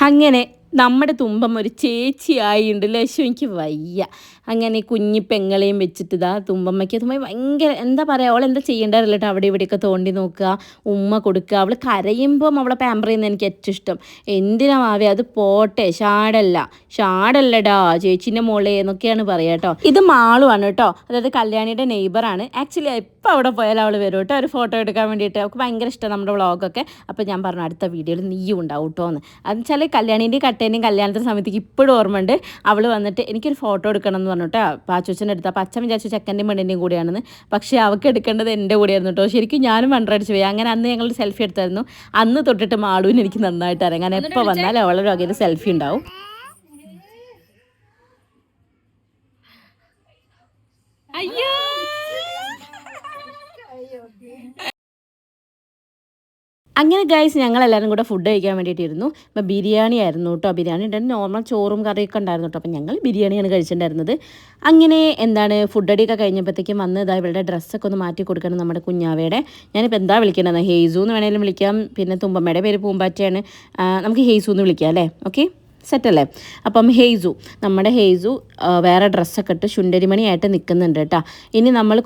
S1: അങ്ങനെ നമ്മുടെ തുമ്പം ഒരു ചേച്ചിയായിട്ടുണ്ട്. ലക്ഷ്യം എനിക്ക് വയ്യ. അങ്ങനെ കുഞ്ഞി പെങ്ങളെയും വെച്ചിട്ട് ഇതാ തുമ്പമ്മയ്ക്ക് ഭയങ്കര എന്താ പറയുക, അവൾ എന്താ ചെയ്യേണ്ടറില്ല കേട്ടോ. അവിടെ ഇവിടെയൊക്കെ തോണ്ടി നോക്കുക, ഉമ്മ കൊടുക്കുക. അവൾ കരയുമ്പം അവളെ പാമ്പർ ചെയ്യുന്നത് എനിക്ക് ഏറ്റവും ഇഷ്ടം. എന്തിനാ മാവേ അത് പോട്ടെ, ഷാടല്ലടാ ചേച്ചീൻ്റെ മോളെ എന്നൊക്കെയാണ് പറയുക കേട്ടോ. ഇത് മാളുവാണ് കേട്ടോ, അതായത് കല്യാണിയുടെ നെയ്ബറാണ്. ആക്ച്വലി എപ്പോൾ അവിടെ പോയാലും അവൾ വരും കേട്ടോ ഒരു ഫോട്ടോ എടുക്കാൻ വേണ്ടിയിട്ട്. അവൾക്ക് ഭയങ്കര ഇഷ്ടം നമ്മുടെ വ്ളോഗൊക്കെ. അപ്പോൾ ഞാൻ പറഞ്ഞു അടുത്ത വീഡിയോയിൽ നീയും ഉണ്ടാവും കേട്ടോ എന്ന്. അതെന്ന് വെച്ചാൽ കല്യാണീൻ്റെയും കട്ടേൻ്റെയും കല്യാണത്തിൻ്റെ സമയത്തേക്ക് ഇപ്പോഴും ഓർമ്മയുണ്ട്. അവൾ വന്നിട്ട് എനിക്കൊരു ഫോട്ടോ എടുക്കണം എന്ന് പറഞ്ഞിട്ട് പാച്ചൂച്ചൻ്റെ അടുത്ത്. അപ്പോൾ അച്ഛൻ വിചാരിച്ചു ചെക്കൻ്റെയും പെണ്ണിൻ്റെയും കൂടിയാണെന്ന്. പക്ഷേ അവൾക്ക് എടുക്കേണ്ടത് എൻ്റെ കൂടെയായിരുന്നു കേട്ടോ. ശരിക്കും ഞാനും വണ്ടടിച്ച് പോയി. അങ്ങനെ അന്ന് ഞങ്ങൾ സെൽഫി എടുത്തായിരുന്നു. അന്ന് തൊട്ടിട്ട് മാളുവിന് എനിക്ക് നന്നായിട്ട് അറിയാം. കാരണം എപ്പോൾ വന്നാലും അവളുടെ വകയിൽ സെൽഫി ഉണ്ടാവും. അയ്യോ അങ്ങനെ ഗൈസ് ഞങ്ങളെല്ലാവരും കൂടെ ഫുഡ് കഴിക്കാൻ വേണ്ടിയിട്ടിരുന്നു. അപ്പോൾ ബിരിയാണി ആയിരുന്നു കേട്ടോ. ബിരിയാണി ഉണ്ടായിരുന്നു, നോർമൽ ചോറും കറിയൊക്കെ ഉണ്ടായിരുന്നു കേട്ടോ. അപ്പോൾ ഞങ്ങൾ ബിരിയാണിയാണ് കഴിച്ചിട്ടുണ്ടായിരുന്നത്. അങ്ങനെ ഫുഡടിയൊക്കെ കഴിഞ്ഞപ്പോഴത്തേക്കും വന്ന് ഇതാ ഇവളുടെ ഡ്രസ്സൊക്കെ ഒന്ന് മാറ്റി കൊടുക്കണം നമ്മുടെ കുഞ്ഞാവയുടെ. ഞാനിപ്പോൾ എന്താ വിളിക്കണത്, ഹെയ്സു എന്ന് വേണമെങ്കിലും വിളിക്കാം, പിന്നെ തുമ്പമ്മയുടെ പേര് പൂമ്പാറ്റയാണ്, നമുക്ക് ഹെയ്സു എന്ന് വിളിക്കാം അല്ലേ? ഓക്കെ, സെറ്റല്ലേ? അപ്പം നമ്മുടെ ഹെയ്സു വേറെ ഡ്രസ്സൊക്കെ ഇട്ട് ശുണ്ടരിമണിയായിട്ട് നിൽക്കുന്നുണ്ട് കേട്ടോ. ഇനി നമ്മൾ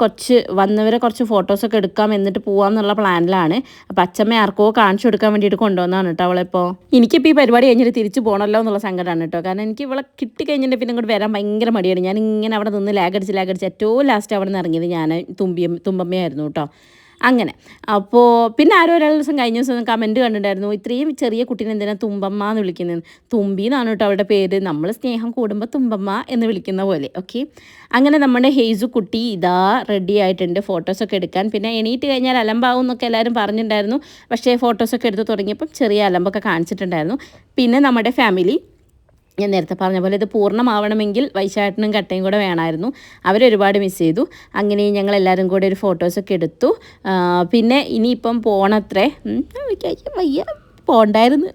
S1: വന്നവരെ കുറച്ച് ഫോട്ടോസൊക്കെ എടുക്കാം, എന്നിട്ട് പോകാമെന്നുള്ള പ്ലാനിലാണ്. അപ്പം അച്ഛമ്മ ആർക്കോ കാണിച്ചു കൊടുക്കാൻ വേണ്ടിയിട്ട് കൊണ്ടുവന്നതാണ് കേട്ടോ അവളിപ്പോൾ. എനിക്കിപ്പോൾ ഈ പരിപാടി കഴിഞ്ഞിട്ട് തിരിച്ച് പോകണമല്ലോ എന്നുള്ള സങ്കടമാണ് കേട്ടോ. കാരണം എനിക്ക് ഇവളെ കിട്ടിക്കഴിഞ്ഞിട്ട് പിന്നെ ഇങ്ങോട്ട് വരാൻ ഭയങ്കര മടിയാണ്. ഞാൻ ഇങ്ങനെ അവിടെ നിന്ന് ലാഗടിച്ച് ഏറ്റവും ലാസ്റ്റ് അവിടെ നിന്ന് ഇറങ്ങിയത് ഞാൻ തുമ്പമ്മയായിരുന്നു കേട്ടോ. അങ്ങനെ അപ്പോൾ പിന്നെ ഒരാൾ ദിവസം കഴിഞ്ഞ ദിവസം കമൻറ്റ് കണ്ടിട്ടുണ്ടായിരുന്നു, ഇത്രയും ചെറിയ കുട്ടീനെ എന്തിനാണ് തുമ്പമ്മ എന്ന് വിളിക്കുന്നത്. തുമ്പി എന്നാണ് കേട്ടോ അവരുടെ പേര്, നമ്മൾ സ്നേഹം കൂടുമ്പോൾ തുമ്പമ്മ എന്ന് വിളിക്കുന്ന പോലെ. ഓക്കെ, അങ്ങനെ നമ്മുടെ ഹെയ്സു കുട്ടി ഇതാ റെഡി ആയിട്ടുണ്ട് ഫോട്ടോസൊക്കെ എടുക്കാൻ. പിന്നെ എണീറ്റ് കഴിഞ്ഞാൽ അലമ്പാവും എന്നൊക്കെ എല്ലാവരും പറഞ്ഞിട്ടുണ്ടായിരുന്നു. പക്ഷേ ഫോട്ടോസൊക്കെ എടുത്ത് തുടങ്ങിയപ്പം ചെറിയ അലമ്പൊക്കെ കാണിച്ചിട്ടുണ്ടായിരുന്നു. പിന്നെ നമ്മുടെ ഫാമിലി, ഞാൻ നേരത്തെ പറഞ്ഞ പോലെ ഇത് പൂർണ്ണമാവണമെങ്കിൽ വൈശാട്ടനും കട്ടയും കൂടെ വേണമായിരുന്നു. അവരൊരുപാട് മിസ് ചെയ്തു. അങ്ങനെ ഞങ്ങളെല്ലാവരും കൂടെ ഒരു ഫോട്ടോസൊക്കെ എടുത്തു. പിന്നെ ഇനിയിപ്പം പോണത്രേ, വയ്യ പോണ്ടായിരുന്നു.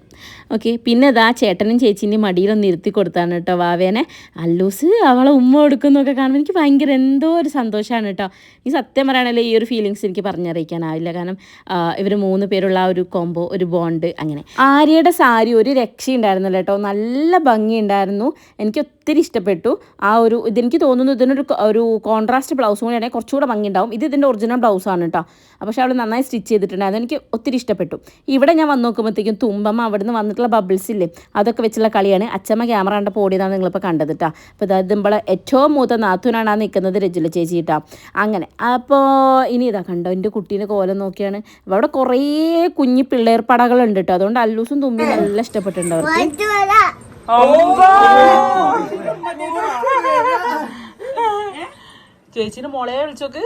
S1: ഓക്കെ, പിന്നെ ഇതാ ചേട്ടനും ചേച്ചീൻ്റെയും മടിയിലൊന്ന് ഇരുത്തി കൊടുത്താണ് കേട്ടോ വാവേനെ. അല്ലൂസ് അവളെ ഉമ്മ കൊടുക്കുന്നൊക്കെ കാണുമ്പോൾ എനിക്ക് ഭയങ്കര എന്തോ ഒരു സന്തോഷമാണ് കേട്ടോ. ഈ സത്യം പറയുകയാണല്ലോ, ഈ ഒരു ഫീലിങ്സ് എനിക്ക് പറഞ്ഞറിയിക്കാനാവില്ല. കാരണം ഇവർ 3 പേരുള്ള ആ ഒരു കോംബോ, ഒരു ബോണ്ട്. അങ്ങനെ ആര്യയുടെ സാരി ഒരു രക്ഷയുണ്ടായിരുന്നില്ല കേട്ടോ, നല്ല ഭംഗിയുണ്ടായിരുന്നു. എനിക്ക് ഒത്തിരി ഇഷ്ടപ്പെട്ടു. ഇതെനിക്ക് തോന്നുന്നു ഇതിനൊരു കോൺട്രാസ്റ്റ് ബ്ലൗസും കൂടി ആണെങ്കിൽ കുറച്ചുകൂടെ ഭംഗി ഉണ്ടാവും. ഇതിൻ്റെ ഒറിജിനൽ ബ്ലൗസാണ് കേട്ടോ. പക്ഷേ അവൾ നന്നായി സ്റ്റിച്ച് ചെയ്തിട്ടുണ്ടായിരുന്നു, എനിക്ക് ഒത്തിരി ഇഷ്ടപ്പെട്ടു. ഇവിടെ ഞാൻ വന്ന് നോക്കുമ്പോഴത്തേക്കും തുമ്പമ്മ അവിടുന്ന് വന്നിട്ടുള്ള ബബിൾസ് ഇല്ലേ, അതൊക്കെ വെച്ചുള്ള കളിയാണ്. അച്ഛമ്മ ക്യാമറ കണ്ടപ്പോൾ ഓടിയതാണ് നിങ്ങളിപ്പോൾ കണ്ടത് കേട്ടോ. അപ്പോൾ ഇത് നമ്മളെ ഏറ്റവും മൂത്ത നാത്തൂനാണ് ആ നിൽക്കുന്നത്, രജുല ചേച്ചി കേട്ടോ. അങ്ങനെ അപ്പോൾ ഇനി ഇതാ കണ്ടോ എൻ്റെ കുട്ടീനെ കോലം നോക്കിയാണ്. അവിടെ കുറേ കുഞ്ഞി പിള്ളേർ പടകളുണ്ട് കേട്ടോ. അതുകൊണ്ട് അല്ലൂസും തുമ്പി നല്ല ഇഷ്ടപ്പെട്ടിട്ടുണ്ട് അവർക്ക്. ചേച്ചിന്റെ മോളെ വിളിച്ചോക്ക്,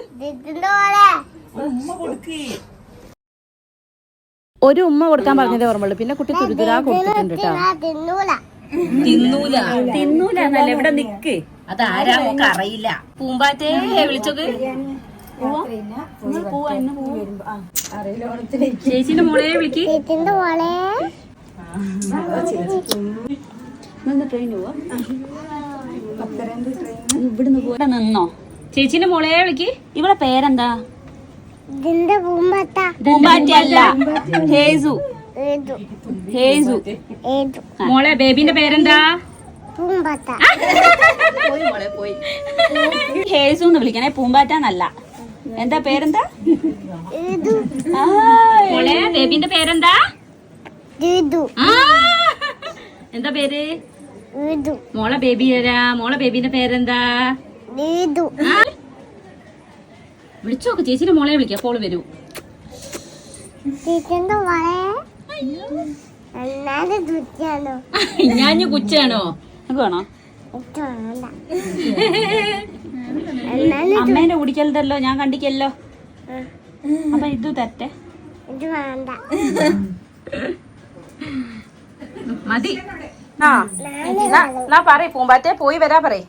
S1: ഒരു ഉമ്മ കൊടുക്കാൻ പറഞ്ഞതേ ഓർമ്മയുള്ളൂ. പിന്നെ കുട്ടി തുരുതുരാ കൊടുത്തിട്ടുണ്ട് കേട്ടോ. തിന്നൂല എന്നല്ല, ഇവിടെ നിക്ക്, അതാരാ നമുക്ക് അറിയില്ല. പൂമ്പാറ്റേ വിളിച്ചോക്ക്, ചേച്ചിന്റെ മോളെ വിളിക്ക്. ഇവിടുന്ന് പോയി നിന്നോ, ചേച്ചിന്റെ മോളെ വിളിക്ക്. ഇവിടെ പേരെന്താ? പൂമ്പാറ്റല്ല, ഹേസു. മോളെ ബേബിന്റെ പേരെന്താ? ഹേസു എന്ന് വിളിക്കണേ, പൂമ്പാറ്റന്നല്ല. എന്താ പേരെന്താ മോളെ? ബേബിന്റെ പേരെന്താ? എന്താ പേര് മോളെ? ബേബിന്റെ പേരെന്താ? വിളിച്ചോക്ക്, ചേച്ചിന്റെ മോളെ വിളിക്കാം, അപ്പോൾ വരൂ. ഞാൻ കുച്ചാണോ? വേണോ? അമ്മേന്റെ കുടിക്കലല്ലോ, ഞാൻ കണ്ടിക്കല്ലോ. അപ്പൊ ഇത് തരട്ടെ, മതി. പറയ് പൂമ്പാറ്റെ, പോയി വരാ പറയ്.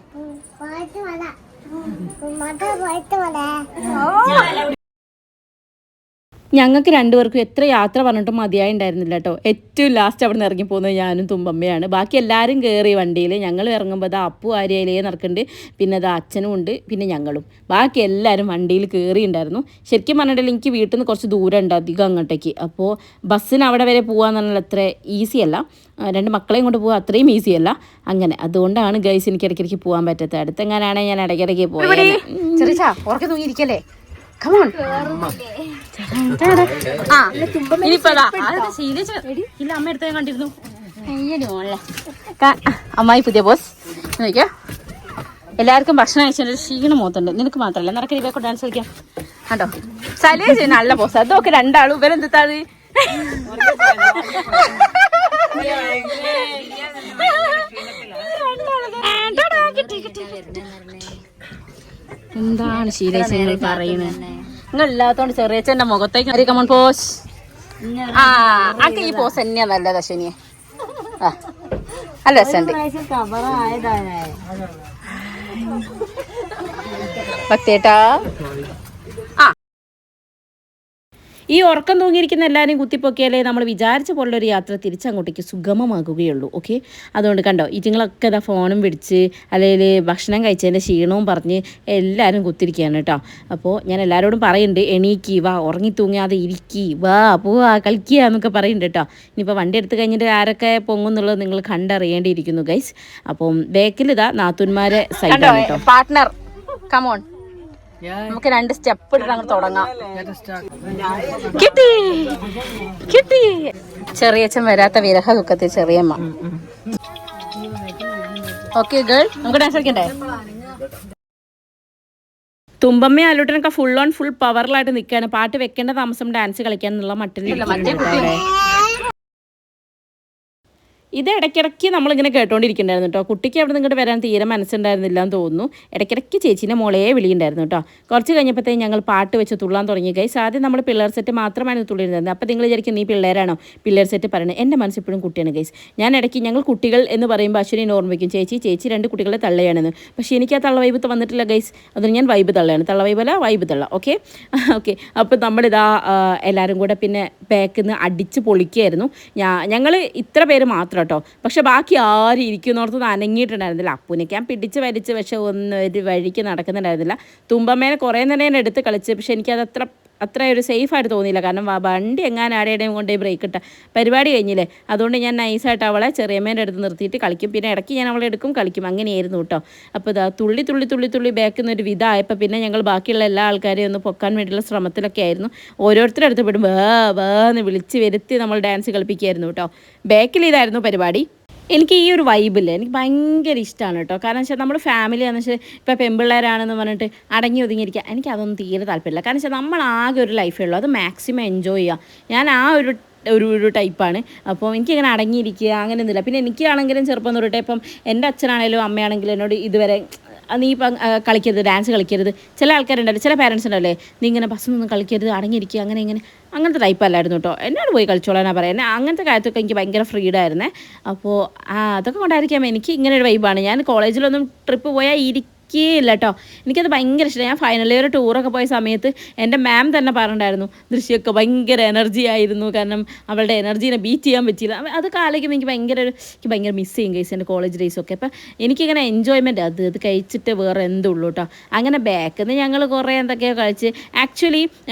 S1: ഞങ്ങൾക്ക് രണ്ടുപേർക്കും എത്ര യാത്ര പറഞ്ഞിട്ടും മതിയായി ഉണ്ടായിരുന്നില്ല കേട്ടോ. ഏറ്റവും ലാസ്റ്റ് അവിടെ നിന്ന് ഇറങ്ങി പോകുന്നത് ഞാനും തുമ്പമ്മയാണ്. ബാക്കി എല്ലാവരും കയറി വണ്ടിയിൽ. ഞങ്ങൾ ഇറങ്ങുമ്പോൾ അത് അപ്പു ആര്യയിലേ നടക്കുന്നുണ്ട്, പിന്നെ അത് അച്ഛനും ഉണ്ട്, പിന്നെ ഞങ്ങളും. ബാക്കി എല്ലാവരും വണ്ടിയിൽ കയറിയിട്ടുണ്ടായിരുന്നു. ശരിക്കും പറഞ്ഞിട്ടുണ്ടെങ്കിൽ എനിക്ക് വീട്ടിൽ നിന്ന് കുറച്ച് ദൂരം ഉണ്ട് അധികം അങ്ങോട്ടേക്ക്. അപ്പോൾ ബസ്സിന് അവിടെ വരെ പോകാന്ന് പറഞ്ഞാൽ അത്ര ഈസി അല്ല. 2 മക്കളെയും കൊണ്ട് പോകാൻ അത്രയും ഈസി അല്ല. അങ്ങനെ അതുകൊണ്ടാണ് ഗൈസ് എനിക്ക് ഇടയ്ക്കിടയ്ക്ക് പോകാൻ പറ്റാത്തത്. അടുത്തെങ്ങാനാണെങ്കിൽ ഞാൻ ഇടയ്ക്കിടയ്ക്ക് പോയത്. ഉറക്കെ തൂങ്ങിയിരിക്കല്ലേ? ഇല്ല, അമ്മ എടുത്ത കണ്ടിരുന്നു. അമ്മായി പുതിയ ബോസ് നോക്കിയോ. എല്ലാവർക്കും ഭക്ഷണം കഴിച്ചൊരു ക്ഷീണം മോത്തുണ്ട്. നിനക്ക് മാത്രമല്ല, നിനക്ക് ഇവയൊക്കെ ഡാൻസ് കളിക്കാം കണ്ടോ. സലേജ് നല്ല ബോസ്. അതൊക്കെ രണ്ടാളും ഇവരെന്താണ് എന്താണ് ശീലേശ്വരി പറയുന്നത്? നിങ്ങൾ ഇല്ലാത്തോണ്ട് ചെറിയച്ഛന്റെ മുഖത്തേക്ക് കമോൺ പോസ്. ആക്കെ ഈ പോസ് തന്നെയാ നല്ലത് അശ്വിനിയെ. നല്ല രസമുണ്ട്. ഭക്തിയേട്ടാ ഈ ഉറക്കം തൂങ്ങിയിരിക്കുന്ന എല്ലാവരെയും കുത്തിപ്പൊക്കിയാലേ നമ്മൾ വിചാരിച്ച പോലുള്ളൊരു യാത്ര തിരിച്ചങ്ങോട്ടേക്ക് സുഗമമാകുകയുള്ളൂ. ഓക്കെ, അതുകൊണ്ട് കണ്ടോ ഇതുങ്ങളൊക്കെ ഇതാ ഫോണും പിടിച്ച് അല്ലെങ്കിൽ ഭക്ഷണം കഴിച്ചതിൻ്റെ ക്ഷീണവും പറഞ്ഞ് എല്ലാവരും കുത്തിരിക്കുകയാണ് കേട്ടോ. അപ്പോൾ ഞാൻ എല്ലാവരോടും പറയുന്നുണ്ട്, എണീക്കി വാ, ഉറങ്ങി തൂങ്ങാതെ ഇരിക്കി വാ, പോവാ, കളിക്കുക എന്നൊക്കെ പറയുന്നുണ്ട് കേട്ടോ. ഇനിയിപ്പോൾ വണ്ടി എടുത്ത് കഴിഞ്ഞിട്ട് ആരൊക്കെ പൊങ്ങുന്നുള്ളത് നിങ്ങൾ കണ്ടറിയേണ്ടിയിരിക്കുന്നു ഗൈസ്. അപ്പം ബേക്കിൽ ഇതാ നാത്തൂന്മാരെ സൈഡാണ് കേട്ടോ. പാർട്ട്ണർ കമോൺ, നമുക്ക് 2 സ്റ്റെപ്പ് ഇട്ടിട്ട് അങ്ങ് തുടങ്ങാം. കിട്ടി കിട്ടി. ചെറിയച്ഛൻ വരാത്ത വിരഹ ദുഃഖത്തിൽ ചെറിയമ്മ. ഓക്കെ ഗേൾ, നമുക്ക് ഡാൻസ് കളിക്കണ്ടേ? തുമ്പമ്മ ആലൂട്ടനൊക്കെ ഫുൾ ഓൺ ഫുൾ പവറിലായിട്ട് നിൽക്കുകയാണ്. പാട്ട് വെക്കേണ്ട താമസം ഡാൻസ് കളിക്കാൻ എന്നുള്ള മട്ടിൽ. ഇത് ഇടയ്ക്കിടയ്ക്ക് നമ്മളിങ്ങനെ കേട്ടോണ്ടിരിക്കണ്ടായിരുന്നു കേട്ടോ. കുട്ടിക്ക് അവിടെ നിങ്ങോട്ട് വരാൻ തീരെ മനസ്സുണ്ടായിരുന്നില്ല എന്ന് തോന്നുന്നു. ഇടയ്ക്കിടയ്ക്ക് ചേച്ചീൻ്റെ മോളെ വിളിയുണ്ടായിരുന്നു കേട്ടോ. കുറച്ച് കഴിഞ്ഞപ്പോഴത്തേക്കും ഞങ്ങൾ പാട്ട് വെച്ച് തുള്ളാൻ തുടങ്ങി ഗൈസ്. ആദ്യം നമ്മൾ പിള്ളേർ സെറ്റ് മാത്രമാണ് തുള്ളിയിരുന്നത്. അപ്പോൾ നിങ്ങൾ വിചാരിക്കും നീ പിള്ളേരാണോ പിള്ളേർ സെറ്റ് പറയണത്? എൻ്റെ മനസ്സിപ്പോഴും കുട്ടിയാണ് ഗൈസ്. ഞാൻ ഇടയ്ക്ക് ഞങ്ങൾ കുട്ടികൾ എന്ന് പറയുമ്പോൾ അശ്വിനെ ഓർമ്മ വയ്ക്കും, ചേച്ചി 2 കുട്ടികളെ തള്ളയാണെന്ന്. പക്ഷേ എനിക്ക് ആ തള്ള വൈബ് വന്നിട്ടില്ല ഗൈസ്. അതുകൊണ്ട് ഞാൻ വൈബ് തള്ളയാണ്. തള്ള വൈബല്ല, വൈബ് തള്ള. ഓക്കെ. അപ്പോൾ നമ്മളിതാ എല്ലാവരും കൂടെ പിന്നെ ബാക്കിൽ നിന്ന് അടിച്ച് പൊളിക്കുകയായിരുന്നു. ഞങ്ങൾ ഇത്ര പേര് മാത്രം കേട്ടോ. പക്ഷെ ബാക്കി ആരും ഇരിക്കുന്നോടത്ത് അനങ്ങിയിട്ടുണ്ടായിരുന്നില്ല. അപ്പൂനൊക്കെ ഞാൻ പിടിച്ച് വലിച്ച് പക്ഷെ ഒരു വഴിക്ക് നടക്കുന്നുണ്ടായിരുന്നില്ല. തുമ്പമ്മേനെ കുറേ നേരം എടുത്ത് കളിച്ച്, പക്ഷെ എനിക്കത് അത്ര ഒരു സേഫായിട്ട് തോന്നിയില്ല. കാരണം വണ്ടി എങ്ങാനും ആടെയും കൊണ്ടേ ബ്രേക്ക് ഇട്ട പരിപാടി കഴിഞ്ഞില്ലേ. അതുകൊണ്ട് ഞാൻ നൈസായിട്ട് അവളെ ചെറിയമ്മേൻ്റെ അടുത്ത് നിർത്തിയിട്ട് കളിക്കും. പിന്നെ ഇടയ്ക്ക് ഞാൻ അവളെ എടുക്കും, കളിക്കും. അങ്ങനെയായിരുന്നു കേട്ടോ. അപ്പോൾ ഇതാ തുള്ളി ബാക്കിൽ നിന്നൊരു വിധമായപ്പോൾ പിന്നെ ഞങ്ങൾ ബാക്കിയുള്ള എല്ലാ ആൾക്കാരെയും ഒന്ന് പൊക്കാൻ വേണ്ടിയുള്ള ശ്രമത്തിലൊക്കെ ആയിരുന്നു. ഓരോരുത്തരുടെ അടുത്ത് പെടും വേന്ന് വിളിച്ച് വരുത്തി നമ്മൾ ഡാൻസ് കളിപ്പിക്കുകയായിരുന്നു കേട്ടോ. ബാക്കിൽ ഇതായിരുന്നു പരിപാടി. എനിക്ക് ഈ ഒരു വൈബില്ലേ എനിക്ക് ഭയങ്കര ഇഷ്ടമാണ് കേട്ടോ. കാരണം വെച്ചാൽ നമ്മൾ ഫാമിലി എന്ന് വെച്ചാൽ ഇപ്പോൾ പെൺപിള്ളേരാണെന്ന് പറഞ്ഞിട്ട് അടങ്ങി ഒതുങ്ങിയിരിക്കുക, എനിക്കതൊന്നും തീരെ താല്പര്യമില്ല. കാരണം വെച്ചാൽ നമ്മൾ ആകെ ഒരു ലൈഫേ ഉള്ളൂ, അത് മാക്സിമം എൻജോയ് ചെയ്യുക. ഞാൻ ആ ഒരു ടൈപ്പാണ്. അപ്പോൾ എനിക്കിങ്ങനെ അടങ്ങിയിരിക്കുക അങ്ങനെയൊന്നുമില്ല. പിന്നെ എനിക്കാണെങ്കിലും ചെറുപ്പം തൊട്ടേ ഇപ്പം എൻ്റെ അച്ഛനാണെങ്കിലും അമ്മയാണെങ്കിലും എന്നോട് ഇതുവരെ നീ ഇപ്പം കളിക്കരുത്, ഡാൻസ് കളിക്കരുത്. ചില ആൾക്കാരുണ്ടല്ലോ, ചില പാരൻസ് ഉണ്ടല്ലേ, നീ ഇങ്ങനെ ബസ്സൊന്നും കളിക്കരുത്, അടങ്ങിയിരിക്കുക, അങ്ങനത്തെ ടൈപ്പല്ലായിരുന്നു കേട്ടോ. എന്നോട് പോയി കളിച്ചോളാനാണ് പറയുന്നത്. അങ്ങനത്തെ കാര്യത്തൊക്കെ എനിക്ക് ഭയങ്കര ഫ്രീഡായിരുന്നേ. അപ്പോൾ അതൊക്കെ കൊണ്ടായിരിക്കാം എനിക്ക് ഇങ്ങനെ ഒരു വൈബാണ്. ഞാൻ കോളേജിലൊന്നും ട്രിപ്പ് പോയാൽ ഇല്ല കേട്ടോ. എനിക്കത് ഭയങ്കര ഇഷ്ടമാണ്. ഞാൻ ഫൈനൽ ഇയർ ടൂറൊക്കെ പോയ സമയത്ത് എൻ്റെ മാം തന്നെ പറഞ്ഞിട്ടുണ്ടായിരുന്നു, ദൃശ്യമൊക്കെ ഭയങ്കര എനർജി ആയിരുന്നു. കാരണം അവളുടെ എനർജീനെ ബീറ്റ് ചെയ്യാൻ പറ്റിയില്ല. അത് കാലയ്ക്കും എനിക്ക് ഭയങ്കര മിസ് ചെയ്യും കേസ് എൻ്റെ കോളേജ് ഡേയ്സൊക്കെ. അപ്പം എനിക്കിങ്ങനെ എൻജോയ്മെൻറ്റ് അത് കഴിച്ചിട്ട് വേറെ എന്തുള്ളൂ കേട്ടോ. അങ്ങനെ ബാക്കിൽ നിന്ന് ഞങ്ങൾ കുറേ എന്തൊക്കെയോ കഴിച്ച്. ആക്ച്വലി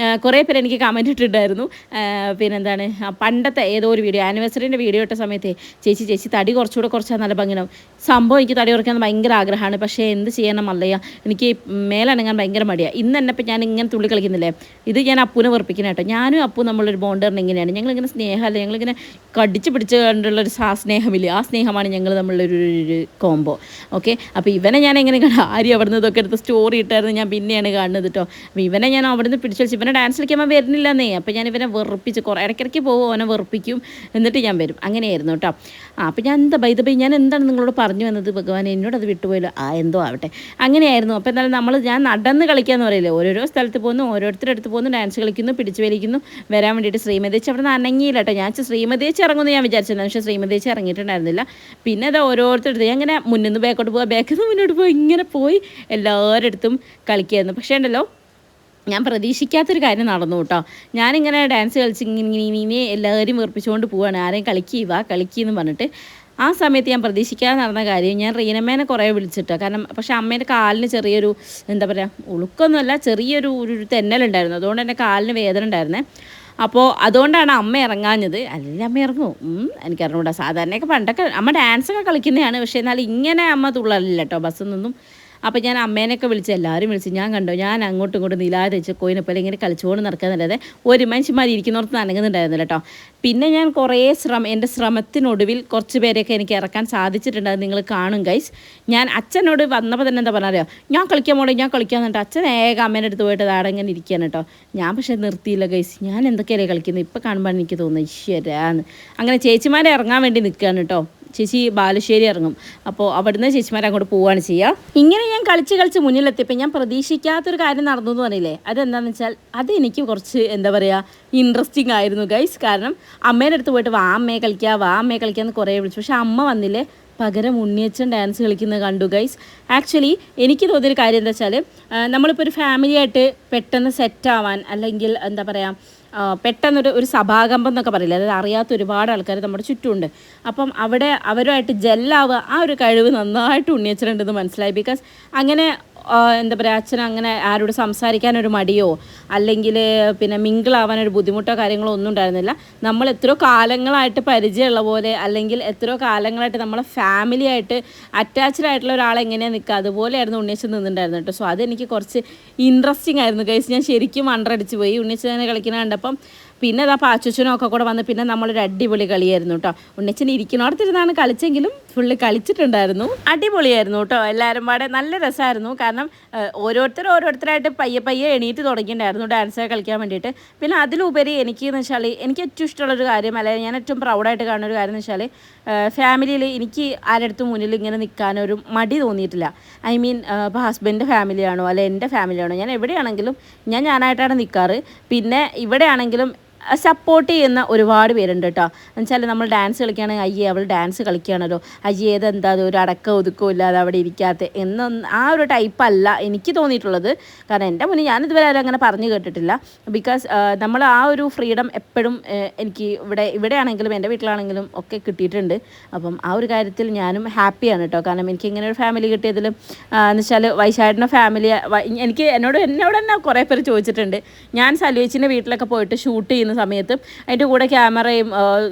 S1: കുറേ പേര് എനിക്ക് കമൻറ്റ് ഇട്ടിട്ടുണ്ടായിരുന്നു. പിന്നെന്താണ് പണ്ടത്തെ ഏതോ ഒരു വീഡിയോ, ആനിവേഴ്സറിൻ്റെ വീഡിയോ ഇട്ട സമയത്ത് ചേച്ചി തടി കുറച്ചാൽ നല്ല ഭംഗിയാവും. സംഭവം എനിക്ക് തടി കുറയ്ക്കാൻ ഭയങ്കര ആഗ്രഹമാണ്. പക്ഷേ എന്ത് ചെയ്യണം മല്ലയ്യ, എനിക്ക് മേലനങ്ങാൻ ഭയങ്കര മടിയാണ്. ഇന്ന് തന്നെ ഇപ്പം ഞാൻ ഇങ്ങനെ തുള്ളി കളിക്കുന്നില്ലേ, ഇത് ഞാൻ അപ്പൂനെ വെറുപ്പിക്കണം കേട്ടോ. ഞാനും അപ്പൂ നമ്മളൊരു ബോണ്ടറിന് ഇങ്ങനെയാണ്. ഞങ്ങളിങ്ങനെ സ്നേഹമല്ല, ഞങ്ങളിങ്ങനെ കടിച്ച് പിടിച്ച് കണ്ടുള്ളൊരു സ്നേഹമില്ല. ആ സ്നേഹമാണ് ഞങ്ങൾ നമ്മളൊരു കോംബോ. ഓക്കെ. അപ്പോൾ ഇവനെ ഞാൻ എങ്ങനെ ആരും അവിടെ നിന്ന് ഇതൊക്കെ എടുത്ത് സ്റ്റോറി ഇട്ടായിരുന്നു, ഞാൻ പിന്നെയാണ് കാണുന്നത് കേട്ടോ. അപ്പോൾ ഇവനെ ഞാൻ അവിടെ നിന്ന് പിടിച്ചു വെച്ച് ഇവനെ ഡാൻസ് കളിക്കാൻ വരുന്നില്ലെന്നേ. അപ്പോൾ ഞാൻ ഇവനെ വെറുപ്പിച്ച് കുറേ ഇടയ്ക്കിടയ്ക്ക് പോകും, അവനെ വെറുപ്പിക്കും, എന്നിട്ട് ഞാൻ വരും. അങ്ങനെയായിരുന്നു കേട്ടോ. അപ്പോൾ ഞാൻ ഞാൻ എന്താണ് നിങ്ങളോട് പറഞ്ഞു വന്നത് ഭഗവാൻ, എന്നോടത് വിട്ടുപോയല്ലോ. എന്തോ ആവട്ടെ, അങ്ങനെയായിരുന്നു. അപ്പോൾ എന്തായാലും ഞാൻ നടന്ന് കളിക്കാമെന്ന് പറയില്ലേ, ഓരോരോ സ്ഥലത്ത് പോകുന്നു, ഓരോരുത്തരുടെ അടുത്ത് പോകുന്നു, ഡാൻസ് കളിക്കുന്നു, പിടിച്ചു വലിക്കുന്നു, വരാൻ വേണ്ടിയിട്ട്. ശ്രീമതേച്ചി അവിടെ നിന്ന് അനങ്ങിയില്ല കേട്ടോ. ഞാൻ ശ്രീമതേച്ചി ഇറങ്ങുമെന്ന് ഞാൻ വിചാരിച്ചിരുന്നു, പക്ഷേ ശ്രീമതേച്ചി ഇറങ്ങിയിട്ടുണ്ടായിരുന്നില്ല. പിന്നെ അത് ഓരോരുത്തരുടെ അങ്ങനെ മുന്നിൽ നിന്ന് ബാക്കോട്ട് പോവുക, ബാക്കിൽ നിന്ന് മുന്നോട്ട് പോയി, ഇങ്ങനെ പോയി എല്ലാവരുടെ അടുത്തും കളിക്കുകയായിരുന്നു. പക്ഷേ ഉണ്ടല്ലോ, ഞാൻ പ്രതീക്ഷിക്കാത്തൊരു കാര്യം നടന്നു കേട്ടോ. ഞാനിങ്ങനെ ഡാൻസ് കളിച്ച് ഇങ്ങനെ എല്ലാവരും വെറുപ്പിച്ചുകൊണ്ട് പോവുകയാണ്, ആരെയും കളിക്കുകയെന്ന് പറഞ്ഞിട്ട്. ആ സമയത്ത് ഞാൻ പ്രതീക്ഷിക്കാതെ നടന്ന കാര്യം, ഞാൻ റീനമ്മേനെ കുറേ വിളിച്ചിട്ടോ. കാരണം പക്ഷേ അമ്മേൻ്റെ കാലിന് ചെറിയൊരു എന്താ പറയുക, ഉളുക്കൊന്നുമല്ല, ചെറിയൊരു തെന്നലുണ്ടായിരുന്നു. അതുകൊണ്ട് എൻ്റെ കാലിന് വേദന ഉണ്ടായിരുന്നേ. അപ്പോൾ അതുകൊണ്ടാണ് അമ്മ ഇറങ്ങാഞ്ഞത്. അല്ലെങ്കിൽ അമ്മ ഇറങ്ങും, എനിക്കറിഞ്ഞൂടാ. സാധാരണയൊക്കെ പണ്ടൊക്കെ അമ്മ ഡാൻസൊക്കെ കളിക്കുന്നതാണ്, പക്ഷേ എന്നാൽ ഇങ്ങനെ അമ്മ തുള്ളലില്ല കേട്ടോ ബസ്സിൽ നിന്നും. അപ്പോൾ ഞാൻ അമ്മേനെയൊക്കെ വിളിച്ച് എല്ലാവരും വിളിച്ച് ഞാൻ കണ്ടോ, ഞാൻ അങ്ങോട്ടും ഇങ്ങോട്ടും നിലാതെ വെച്ച് കോയിനെപ്പോലെ ഇങ്ങനെ കളിച്ചുകൊണ്ട് നടക്കാന്നല്ലാതെ ഒരു മനുഷ്യന്മാർ ഇരിക്കുന്നോർത്ത് അനങ്ങുന്നുണ്ടായിരുന്നില്ല കേട്ടോ. പിന്നെ ഞാൻ കുറേ എൻ്റെ ശ്രമത്തിനൊടുവിൽ കുറച്ച് പേരെയൊക്കെ എനിക്ക് ഇറക്കാൻ സാധിച്ചിട്ടുണ്ട്. അത് നിങ്ങൾ കാണും ഗൈസ്. ഞാൻ അച്ഛനോട് വന്നപ്പോൾ തന്നെ എന്താ പറഞ്ഞാൽ, ഞാൻ കളിക്കാൻ മോളെ, ഞാൻ കളിക്കാൻ എന്നിട്ട് അച്ഛൻ അമ്മേൻ്റെ അടുത്ത് പോയിട്ട് അവിടെ ഇങ്ങനെ ഇരിക്കുകയാണ് കേട്ടോ. ഞാൻ പക്ഷേ നിർത്തിയില്ല ഗൈസ്. ഞാൻ എന്തൊക്കെയല്ലേ കളിക്കുന്നത്, ഇപ്പോൾ കാണുമ്പോൾ എനിക്ക് തോന്നുന്നു ഈശ്വരാന്ന്. അങ്ങനെ ചേച്ചിമാരെ ഇറങ്ങാൻ വേണ്ടി നിൽക്കുകയാണ് കേട്ടോ. ചേച്ചി ബാലുശ്ശേരി ഇറങ്ങും. അപ്പോൾ അവിടുന്ന് ചേച്ചിമാരെ അങ്ങോട്ട് പോവുകയാണ് ചെയ്യുക. ഇങ്ങനെ ഞാൻ കളിച്ച് മുന്നിലെത്തിയപ്പോൾ ഞാൻ പ്രതീക്ഷിക്കാത്തൊരു കാര്യം നടന്നു എന്ന് പറയില്ലേ, അതെന്താണെന്ന് വെച്ചാൽ അത് എനിക്ക് കുറച്ച് എന്താ പറയുക ഇൻട്രസ്റ്റിംഗ് ആയിരുന്നു ഗൈസ്. കാരണം അമ്മേൻ്റെ അടുത്ത് പോയിട്ട് വാ അമ്മയെ കളിക്കുക എന്ന് കുറേ വിളിച്ചു. പക്ഷേ അമ്മ വന്നില്ലേ, പകരം ഉണ്ണിയച്ഛൻ ഡാൻസ് കളിക്കുന്നത് കണ്ടു ഗൈസ്. ആക്ച്വലി എനിക്ക് തോന്നിയൊരു കാര്യം എന്താ വെച്ചാൽ, നമ്മളിപ്പോൾ ഒരു ഫാമിലിയായിട്ട് പെട്ടെന്ന് സെറ്റാവാൻ, അല്ലെങ്കിൽ എന്താ പറയുക പെട്ടെന്നൊരു സഭാകമ്പം എന്നൊക്കെ പറയില്ല, അതായത് അറിയാത്ത ഒരുപാട് ആൾക്കാർ നമ്മുടെ ചുറ്റുമുണ്ട്. അപ്പം അവിടെ അവരുമായിട്ട് ജെല്ലാവുക, ആ ഒരു കഴിവ് നന്നായിട്ട് ഉണ്ണിയച്ചനുണ്ടെന്ന് മനസ്സിലായി. ബിക്കോസ് അങ്ങനെ എന്താ പറയുക, അച്ഛൻ അങ്ങനെ ആരോട് സംസാരിക്കാനൊരു മടിയോ അല്ലെങ്കിൽ പിന്നെ മിങ്കിളാവാനൊരു ബുദ്ധിമുട്ടോ കാര്യങ്ങളോ ഒന്നും ഉണ്ടായിരുന്നില്ല. നമ്മൾ എത്രയോ കാലങ്ങളായിട്ട് പരിചയമുള്ള പോലെ, അല്ലെങ്കിൽ എത്രയോ കാലങ്ങളായിട്ട് നമ്മളെ ഫാമിലി ആയിട്ട് അറ്റാച്ച്ഡ് ആയിട്ടുള്ള ഒരാളെ എങ്ങനെയാണ് നിൽക്കുക, അതുപോലെയായിരുന്നു ഉണ്ണിയച്ചൻ നിന്നിട്ടുണ്ടായിരുന്നു കേട്ടോ. സോ അതെനിക്ക് കുറച്ച് ഇൻട്രസ്റ്റിംഗ് ആയിരുന്നു ഗൈസ്. ഞാൻ ശരിക്കും അണ്ടറടിച്ച് പോയി ഉണ്ണിയച്ചനെ കളിക്കുന്ന കണ്ടപ്പം. പിന്നെ അതാ പാച്ചുച്ചനും ഒക്കെ കൂടെ വന്ന് പിന്നെ നമ്മളൊരു അടിപൊളി കളിയായിരുന്നു കേട്ടോ. ഉണ്ണിയച്ചൻ ഇരിക്കുന്നോടത്തിരുന്നാണ് കളിച്ചെങ്കിലും ഫുള്ള് കളിച്ചിട്ടുണ്ടായിരുന്നു. അടിപൊളിയായിരുന്നു കേട്ടോ. എല്ലാവരും പാടെ നല്ല രസമായിരുന്നു. കാരണം ഓരോരുത്തരായിട്ട് പയ്യെ എണീറ്റ് തുടങ്ങിയിട്ടുണ്ടായിരുന്നു ഡാൻസ് കളിക്കാൻ വേണ്ടിയിട്ട്. പിന്നെ അതിലുപരി എനിക്കെന്ന് വെച്ചാൽ എനിക്ക് ഏറ്റവും ഇഷ്ടമുള്ളൊരു കാര്യം, അല്ലെങ്കിൽ ഞാൻ ഏറ്റവും പ്രൗഡായിട്ട് കാണുന്ന ഒരു കാര്യം എന്ന് വെച്ചാൽ, ഫാമിലിയിൽ എനിക്ക് ആരടുത്തും മുന്നിൽ ഇങ്ങനെ നിൽക്കാനൊരു മടി തോന്നിയിട്ടില്ല. ഐ മീൻ ഇപ്പോൾ ഹസ്ബൻഡിൻ്റെ ഫാമിലിയാണോ അല്ലെ എൻ്റെ ഫാമിലിയാണോ, ഞാൻ എവിടെയാണെങ്കിലും ഞാനായിട്ടാണ് നിൽക്കാറ്. പിന്നെ ഇവിടെയാണെങ്കിലും സപ്പോർട്ട് ചെയ്യുന്ന ഒരുപാട് പേരുണ്ട് കേട്ടോ. എന്നുവെച്ചാൽ നമ്മൾ ഡാൻസ് കളിക്കുകയാണെങ്കിൽ അയ്യേ അവൾ ഡാൻസ് കളിക്കുകയാണല്ലോ, അയ്യേ ഏതെന്താ ഒരു അടക്ക ഒതുക്കവും ഇല്ലാതെ അവിടെ ഇരിക്കാത്ത ആ ഒരു ടൈപ്പല്ല എനിക്ക് തോന്നിയിട്ടുള്ളത്. കാരണം എൻ്റെ മുന്നിൽ ഞാനിതുവരെ ആരും അങ്ങനെ പറഞ്ഞു കേട്ടിട്ടില്ല. ബിക്കോസ് നമ്മൾ ആ ഒരു ഫ്രീഡം എപ്പോഴും എനിക്ക് ഇവിടെയാണെങ്കിലും എൻ്റെ വീട്ടിലാണെങ്കിലും ഒക്കെ കിട്ടിയിട്ടുണ്ട്. അപ്പം ആ ഒരു കാര്യത്തിൽ ഞാനും ഹാപ്പിയാണ് കേട്ടോ. കാരണം എനിക്ക് ഇങ്ങനെ ഒരു ഫാമിലി കിട്ടിയതിലും എന്ന് വെച്ചാൽ വൈശാഖിൻ്റെ ഫാമിലി എന്നോട് തന്നെ കുറേ പേര് ചോദിച്ചിട്ടുണ്ട്. ഞാൻ സലുവേച്ചിൻ്റെ വീട്ടിലൊക്കെ പോയിട്ട് ഷൂട്ട് ചെയ്യുന്ന സമയത്ത് അതിൻ്റെ കൂടെ ക്യാമറയും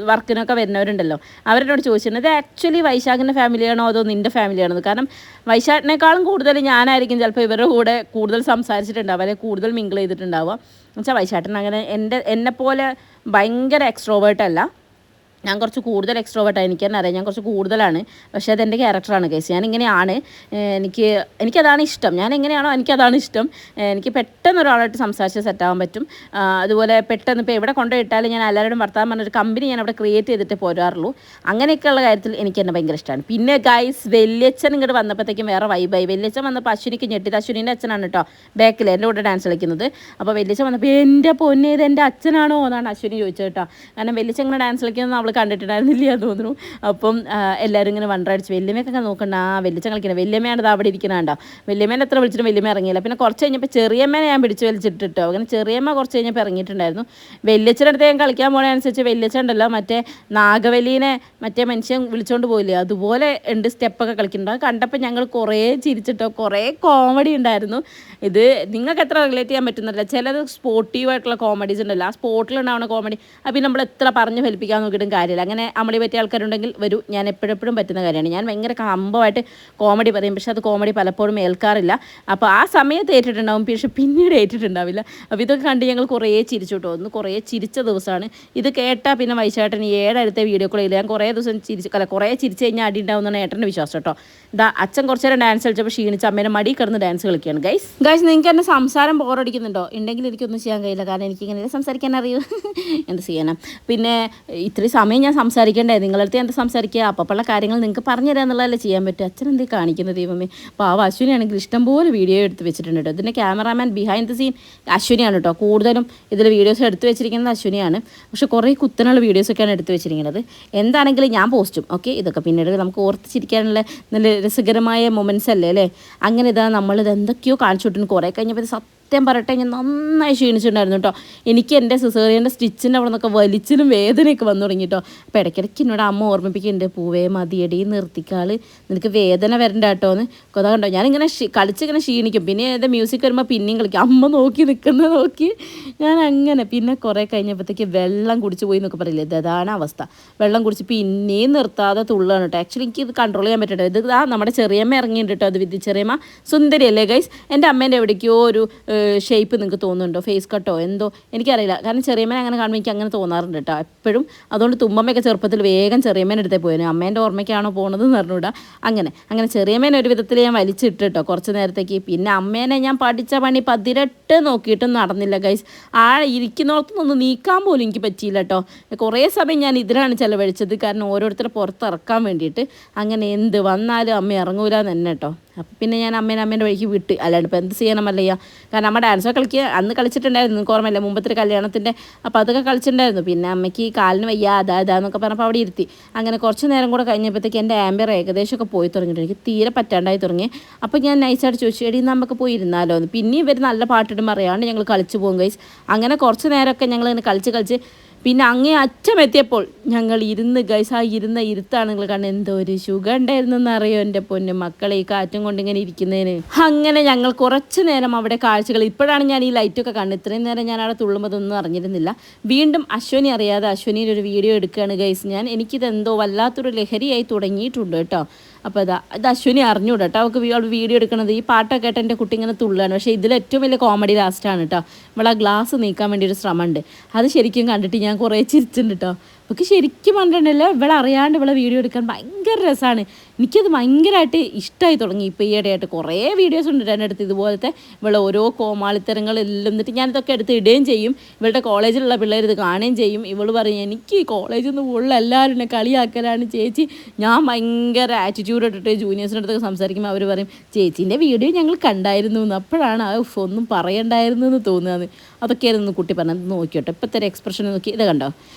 S1: വർക്കിനൊക്കെ വരുന്നവരുണ്ടല്ലോ, അവരോട് ചോദിച്ചിട്ടുണ്ട് ഇത് ആക്ച്വലി വൈശാഖിൻ്റെ ഫാമിലിയാണോ അതോ നിൻ്റെ ഫാമിലിയാണോ. കാരണം വൈശാഖിനേക്കാളും കൂടുതൽ ഞാനായിരിക്കും ചിലപ്പോൾ ഇവരുടെ കൂടെ കൂടുതൽ സംസാരിച്ചിട്ടുണ്ടാവുക, അല്ലെങ്കിൽ കൂടുതൽ മിങ്കിൾ ചെയ്തിട്ടുണ്ടാവുക. എന്നുവെച്ചാൽ വൈശാഖൻ അങ്ങനെ എന്നെപ്പോലെ ഭയങ്കര എക്സ്ട്രോവേർട്ടല്ല, ഞാൻ കുറച്ച് കൂടുതൽ എക്സ്ട്രോവേർട്ടാണ്. എനിക്ക് തന്നെ അറിയാം ഞാൻ കുറച്ച് കൂടുതലാണ്. പക്ഷേ അതെൻ്റെ ക്യാരക്ടറാണ് കേസ്. ഞാനിങ്ങനെയാണ്, എനിക്കതാണ് ഇഷ്ടം. ഞാൻ എങ്ങനെയാണോ എനിക്കതാണ് ഇഷ്ടം. എനിക്ക് പെട്ടെന്ന് ഒരാളായിട്ട് സംസാരിച്ച് സെറ്റാകാൻ പറ്റും. അതുപോലെ പെട്ടെന്ന് ഇപ്പോൾ എവിടെ കൊണ്ടുപോയിട്ടാലും ഞാൻ എല്ലാവരോടും വർത്താനം പറഞ്ഞൊരു കമ്പനി ഞാൻ അവിടെ ക്രിയേറ്റ് ചെയ്തിട്ട് പോരാറുള്ളൂ. അങ്ങനെയൊക്കെയുള്ള കാര്യത്തിൽ എനിക്ക് എന്നെ ഭയങ്കര ഇഷ്ടമാണ്. പിന്നെ ഗൈസ് വലിയച്ഛൻ ഇങ്ങോട്ട് വന്നപ്പോഴത്തേക്കും വേറെ വൈബായി. വലിയച്ഛൻ വന്നപ്പോൾ അശ്വിനിക്ക് ഞെട്ടിയത്. അശ്വിനിൻ്റെ അച്ഛനാണ് കേട്ടോ ബാക്കിൽ എൻ്റെ കൂടെ ഡാൻസ് കളിക്കുന്നത്. അപ്പോൾ വലിയച്ഛൻ വന്നപ്പോൾ എൻ്റെ പൊന്നെ ഇത് എൻ്റെ അച്ഛനാണോ എന്നാണ് അശ്വിനി ചോദിച്ചത് കേട്ടോ. കാരണം വലിയച്ഛൻ ഇങ്ങനെ ഡാൻസ് കളിക്കുന്നത് അവൾ കണ്ടിട്ടുണ്ടായിരുന്നില്ല തോന്നുന്നു. അപ്പം എല്ലാവരും ഇങ്ങനെ വണ്ടടിച്ച് വല്യമ്മയൊക്കെ നോക്കണ്ട, വലിയച്ഛൻ കളിക്കുന്നത് വല്യമ്മയാണ് അവിടെ ഇരിക്കണുണ്ടോ. വല്യമ്മേനെ എത്ര വിളിച്ചിട്ടും വല്യമ്മ ഇറങ്ങിയില്ല. പിന്നെ കുറച്ച് കഴിഞ്ഞപ്പോൾ ചെറിയമ്മേനെ ഞാൻ പിടിച്ച് വലിച്ചിട്ടിട്ടോ. അങ്ങനെ ചെറിയമ്മ കുറച്ച് കഴിഞ്ഞപ്പോൾ ഇറങ്ങിയിട്ടുണ്ടായിരുന്നു. വലിയച്ഛൻ്റെ അടുത്ത് ഞാൻ കളിക്കാൻ പോണതനുസരിച്ച് വലിയച്ഛൻ ഉണ്ടല്ലോ മറ്റേ നാഗവല്ലീനെ മറ്റേ മനുഷ്യൻ വിളിച്ചുകൊണ്ട് പോയില്ലേ, അതുപോലെ ഉണ്ട് സ്റ്റെപ്പൊക്കെ കളിക്കുന്നുണ്ട്. അത് കണ്ടപ്പോൾ ഞങ്ങൾ കുറേ ചിരിച്ചിട്ടോ, കുറേ കോമഡി ഉണ്ടായിരുന്നു. ഇത് നിങ്ങൾക്ക് എത്ര റിലേറ്റ് ചെയ്യാൻ പറ്റുന്നില്ല. ചിലത് സ്പോർട്ടീവായിട്ടുള്ള കോമഡീസ് ഉണ്ടല്ലോ, ആ സ്പോട്ടിലുണ്ടാവുന്ന കോമഡി അപ്പം നമ്മൾ എത്ര പറഞ്ഞ് ഫലിപ്പിക്കാൻ നോക്കിയിട്ടും കാര്യമില്ല. അങ്ങനെ അമ്മളി പറ്റിയ ആൾക്കാരുണ്ടെങ്കിൽ വരൂ, ഞാൻ എപ്പോഴെപ്പോഴും പറ്റുന്ന കാര്യമാണ്. ഞാൻ ഭയങ്കര കമ്പമായിട്ട് കോമഡി പറയും, പക്ഷെ അത് കോമഡി പലപ്പോഴും ഏൽക്കാറില്ല. അപ്പോൾ ആ സമയത്ത് ഏറ്റിട്ടുണ്ടാവും, പക്ഷെ പിന്നീട് ഏറ്റിട്ടുണ്ടാവില്ല. അപ്പോൾ ഇതൊക്കെ കണ്ട് ഞങ്ങൾ കുറേ ചിരിച്ചു കേട്ടോ. ഒന്ന് കുറേ ചിരിച്ച ദിവസമാണ് ഇത്. കേട്ടാൽ പിന്നെ വൈശാട്ടൻ ഏഴടുത്ത വീഡിയോ കോളിൽ ഞാൻ കുറേ ദിവസം കുറേ ചിരിച്ച് കഴിഞ്ഞാൽ അടി ഉണ്ടാവുന്നതാണ് ഏട്ടൻ്റെ വിശ്വാസം കേട്ടോ. ഇതാ അച്ഛൻ കുറച്ച് നേരം ഡാൻസ് കളിച്ചപ്പോൾ ക്ഷീണിച്ച് അമ്മേനെ മടി കിടന്ന് ഡാൻസ് കളിക്കുകയാണ്. ഗൈസ് നിങ്ങൾക്ക് എന്നെ സംസാരം ബോറടിക്കുന്നുണ്ടോ? ഉണ്ടെങ്കിൽ എനിക്കൊന്നും ചെയ്യാൻ കഴിയില്ല, കാരണം എനിക്കിങ്ങനെ സംസാരിക്കാൻ അറിയൂ. എന്ത് ചെയ്യാനാ. പിന്നെ ഇത്രയും സമയം ഞാൻ സംസാരിക്കണ്ടേ, നിങ്ങളടുത്ത് എന്താ സംസാരിക്കുക, അപ്പപ്പുള്ള കാര്യങ്ങൾ നിങ്ങൾക്ക് പറഞ്ഞു തരാം എന്നുള്ളതല്ലേ ചെയ്യാൻ പറ്റും. അച്ഛൻ എന്തേ കാണിക്കുന്നത് ദൈവമേ. പാവ അശ്വിനിയാണെങ്കിൽ ഇഷ്ടംപോലെ വീഡിയോ എടുത്ത് വെച്ചിട്ടുണ്ട് കേട്ടോ. ഇതിൻ്റെ ക്യാമറാമാൻ ബിഹൈൻഡ് ദ സീൻ അശ്വിനിയാണ് കേട്ടോ. കൂടുതലും ഇതിൽ വീഡിയോസ് എടുത്ത് വെച്ചിരിക്കുന്നത് അശ്വിനിയാണ്. പക്ഷേ കുറേ കുത്തനുള്ള വീഡിയോസൊക്കെയാണ് എടുത്ത് വെച്ചിരിക്കുന്നത്. എന്താണെങ്കിലും ഞാൻ പോസ്റ്റും ഓക്കെ. ഇതൊക്കെ പിന്നീട് നമുക്ക് ഓർത്തിച്ചിരിക്കാനുള്ള നല്ല രസകരമായ മൊമെൻറ്റ്സ് അല്ലേ. അങ്ങനെ ഇതാ നമ്മളിത് എന്തൊക്കെയോ കാണിച്ചു വിട്ടിട്ടുണ്ട്. കുറേ കഴിഞ്ഞപ്പോൾ സത്യം പറയട്ടെ ഞാൻ നന്നായി ക്ഷീണിച്ചിട്ടുണ്ടായിരുന്നു കേട്ടോ. എനിക്ക് എൻ്റെ സിസേറിയൻ്റെ സ്റ്റിച്ചിൻ്റെ അവിടെ നിന്നൊക്കെ വലിച്ചിലും വേദനയൊക്കെ വന്നു തുടങ്ങി കേട്ടോ. അപ്പോൾ ഇടയ്ക്കിടയ്ക്ക് എന്നോട് അമ്മ ഓർമ്മിപ്പിക്കുന്നുണ്ട്, പൂവേ മതിയടി നിർത്തിക്കാൾ, നിനക്ക് വേദന വരണ്ട കേട്ടോ എന്ന്. കൊത കണ്ടോ ഞാനിങ്ങനെ കളിച്ചിങ്ങനെ ക്ഷീണിക്കും. പിന്നെ ഏത് മ്യൂസിക് വരുമ്പോൾ പിന്നെയും കളിക്കും. അമ്മ നിൽക്കുന്നത് നോക്കി ഞാൻ അങ്ങനെ. പിന്നെ കുറേ കഴിഞ്ഞപ്പോഴത്തേക്ക് വെള്ളം കുടിച്ച് പോയി എന്നൊക്കെ പറയില്ലേ, ഇതാണ് അവസ്ഥ. വെള്ളം കുടിച്ച് പിന്നെയും നിർത്താതെ തുള്ളാണ് കേട്ടോ. ആക്ച്വലി എനിക്ക് ഇത് കൺട്രോൾ ചെയ്യാൻ പറ്റട്ടോ. ഇത് നമ്മുടെ ചെറിയമ്മ ഇറങ്ങിയിട്ടുണ്ട് കേട്ടോ. അത് വിദ്യ ചെറിയമ്മ സുന്ദരിയല്ലേ ഗൈസ്. എൻ്റെ അമ്മേൻ്റെ എവിടേക്കോ ഒരു ഷേപ്പ് നിങ്ങൾക്ക് തോന്നുന്നുണ്ടോ, ഫേസ് കട്ടോ എന്തോ എനിക്കറിയില്ല. കാരണം ചെറിയമ്മേനെ അങ്ങനെ കാണുമ്പോൾ എനിക്ക് അങ്ങനെ തോന്നാറുണ്ട് കേട്ടോ എപ്പോഴും. അതുകൊണ്ട് തുമ്മമ്മയൊക്കെ ചെറുപ്പത്തിൽ വേഗം ചെറിയമ്മേനെ എടുത്തേ പോയിരുന്നു. അമ്മേൻ്റെ ഓർമ്മയ്ക്കാണോ പോകുന്നത് എന്ന് പറഞ്ഞുകൂടാ. അങ്ങനെ ചെറിയമ്മേനെ ഒരു വിധത്തിൽ ഞാൻ വലിച്ചിട്ട് കേട്ടോ കുറച്ച് നേരത്തേക്ക്. പിന്നെ അമ്മേനെ ഞാൻ പഠിച്ച പണി 18 നോക്കിയിട്ടും നടന്നില്ല ഗൈസ്. ഇരിക്കുന്നിടത്തുനിന്ന് നീക്കാൻ പോലും എനിക്ക് പറ്റിയില്ല കേട്ടോ. കുറേ സമയം ഞാൻ ഇതിലാണ് ചിലവഴിച്ചത്, കാരണം ഓരോരുത്തരെ പുറത്തിറക്കാൻ വേണ്ടിയിട്ട്. അങ്ങനെ എന്ത് വന്നാലും അമ്മ ഇറങ്ങൂല തന്നെ കേട്ടോ. അപ്പോൾ പിന്നെ ഞാൻ അമ്മേൻ്റെ വഴിക്ക് വിട്ട്, അല്ലാണ്ട് ഇപ്പോൾ എന്ത് ചെയ്യണമല്ലയ്യ. കാരണം അമ്മ ഡാൻസൊക്കെ അന്ന് കളിച്ചിട്ടുണ്ടായിരുന്നു, ഓർമ്മയില്ല, മുമ്പത്തെ കല്യാണത്തിൻ്റെ. അപ്പോൾ അതൊക്കെ കളിച്ചിട്ടുണ്ടായിരുന്നു. പിന്നെ അമ്മയ്ക്ക് കാലിന് വയ്യ അതാന്നൊക്കെ പറഞ്ഞപ്പോൾ അവിടെ ഇരുത്തി. അങ്ങനെ കുറച്ച് നേരം കൂടെ കഴിഞ്ഞപ്പോഴത്തേക്ക് എൻ്റെ ആംബിയർ ഏകദേശമൊക്കെ പോയി തുടങ്ങിയിട്ട് എനിക്ക് തീരെ പറ്റാണ്ടായി തുടങ്ങി. അപ്പോൾ ഞാൻ നൈസായിട്ട് ചോദിച്ചു, എടി നമുക്ക് പോയി ഇരുന്നാലോ എന്ന്. പിന്നെ ഇവർ നല്ല പാട്ടിടുമ്പോൾ അറിയാണ്ട് ഞങ്ങൾ കളിച്ച് പോകും ഗൈസ്. അങ്ങനെ കുറച്ച് നേരമൊക്കെ ഞങ്ങൾ ഇങ്ങനെ കളിച്ച് പിന്നെ അങ്ങേ അറ്റം എത്തിയപ്പോൾ ഞങ്ങൾ ഇരുന്ന് ഗൈസ്, ആ ഇരുത്താണ് നിങ്ങൾ കണ്ട് എന്തോ ഒരു സുഖം ഉണ്ടായിരുന്നെന്ന് അറിയോ എൻ്റെ പൊന്നു മക്കളെ, ഈ കാറ്റും കൊണ്ടിങ്ങനെ ഇരിക്കുന്നതിന്. അങ്ങനെ ഞങ്ങൾ കുറച്ച് നേരം അവിടെ കാഴ്ചകൾ, ഇപ്പോഴാണ് ഞാൻ ഈ ലൈറ്റൊക്കെ കണ്ടത്, ഇത്രയും നേരം ഞാൻ അവിടെ തുള്ളുമ്പോൾ അതൊന്നും അറിഞ്ഞിരുന്നില്ല. വീണ്ടും അശ്വനി അറിയാതെ അശ്വനിയുടെ ഒരു വീഡിയോ എടുക്കുകയാണ് ഗൈസ് ഞാൻ. എനിക്കിതെന്തോ വല്ലാത്തൊരു ലഹരിയായി തുടങ്ങിയിട്ടുണ്ട് കേട്ടോ. അപ്പോൾ ഇത് അശ്വനി അറിഞ്ഞൂട കേട്ടോ, അവൾക്ക് വീഡിയോ എടുക്കണത്. ഈ പാട്ടൊക്കെ കേട്ട് എൻ്റെ കുട്ടി ഇങ്ങനെ തുള്ളുകയാണ്. പക്ഷേ ഇതിൽ ഏറ്റവും വലിയ കോമഡി ലാസ്റ്റാണ് കേട്ടോ. ഇവളെ ആ ഗ്ലാസ് നീക്കാൻ വേണ്ടി ഒരു ശ്രമമുണ്ട്, അത് ശരിക്കും കണ്ടിട്ട് ഞാൻ കുറേ ചിരിച്ചിട്ടുണ്ട് കേട്ടോ. അവൾക്ക് ശരിക്കും പറഞ്ഞിട്ടുണ്ടല്ലോ, ഇവളെ അറിയാണ്ട് ഇവളെ വീഡിയോ എടുക്കാൻ ഭയങ്കര രസമാണ്. എനിക്കത് ഭയങ്കരമായിട്ട് ഇഷ്ടമായി തുടങ്ങി. ഇപ്പോൾ ഈയിടെയായിട്ട് കുറേ വീഡിയോസ് ഉണ്ട് എൻ്റെ അടുത്ത് ഇതുപോലത്തെ ഇവളെ ഓരോ കോമാളിത്തരങ്ങളെല്ലാം. എന്നിട്ട് ഞാനിതൊക്കെ എടുത്ത് ഇടുകയും ചെയ്യും. ഇവളുടെ കോളേജിലുള്ള പിള്ളേർ ഇത് കാണുകയും ചെയ്യും. ഇവൾ പറയും, എനിക്ക് കോളേജിൽ നിന്ന് ഉള്ള എല്ലാവരും എന്നെ കളിയാക്കലാണ് ചേച്ചി. ഞാൻ ഭയങ്കര ആറ്റിറ്റ്യൂഡ് ഇട്ടിട്ട് ജൂനിയേഴ്സിൻ്റെ അടുത്തൊക്കെ സംസാരിക്കുമ്പോൾ അവർ പറയും, ചേച്ചീൻ്റെ വീഡിയോ ഞങ്ങൾ കണ്ടായിരുന്നു എന്ന്. അപ്പോഴാണ് ഒന്നും പറയണ്ടായിരുന്നു എന്ന് തോന്നുന്നത്. അതൊക്കെയായിരുന്നു കുട്ടി പറഞ്ഞത്. നോക്കിയോട്ടെ ഇപ്പോഴത്തെ ഒരു എക്സ്പ്രഷൻ നോക്കി, ഇത് കണ്ടോ,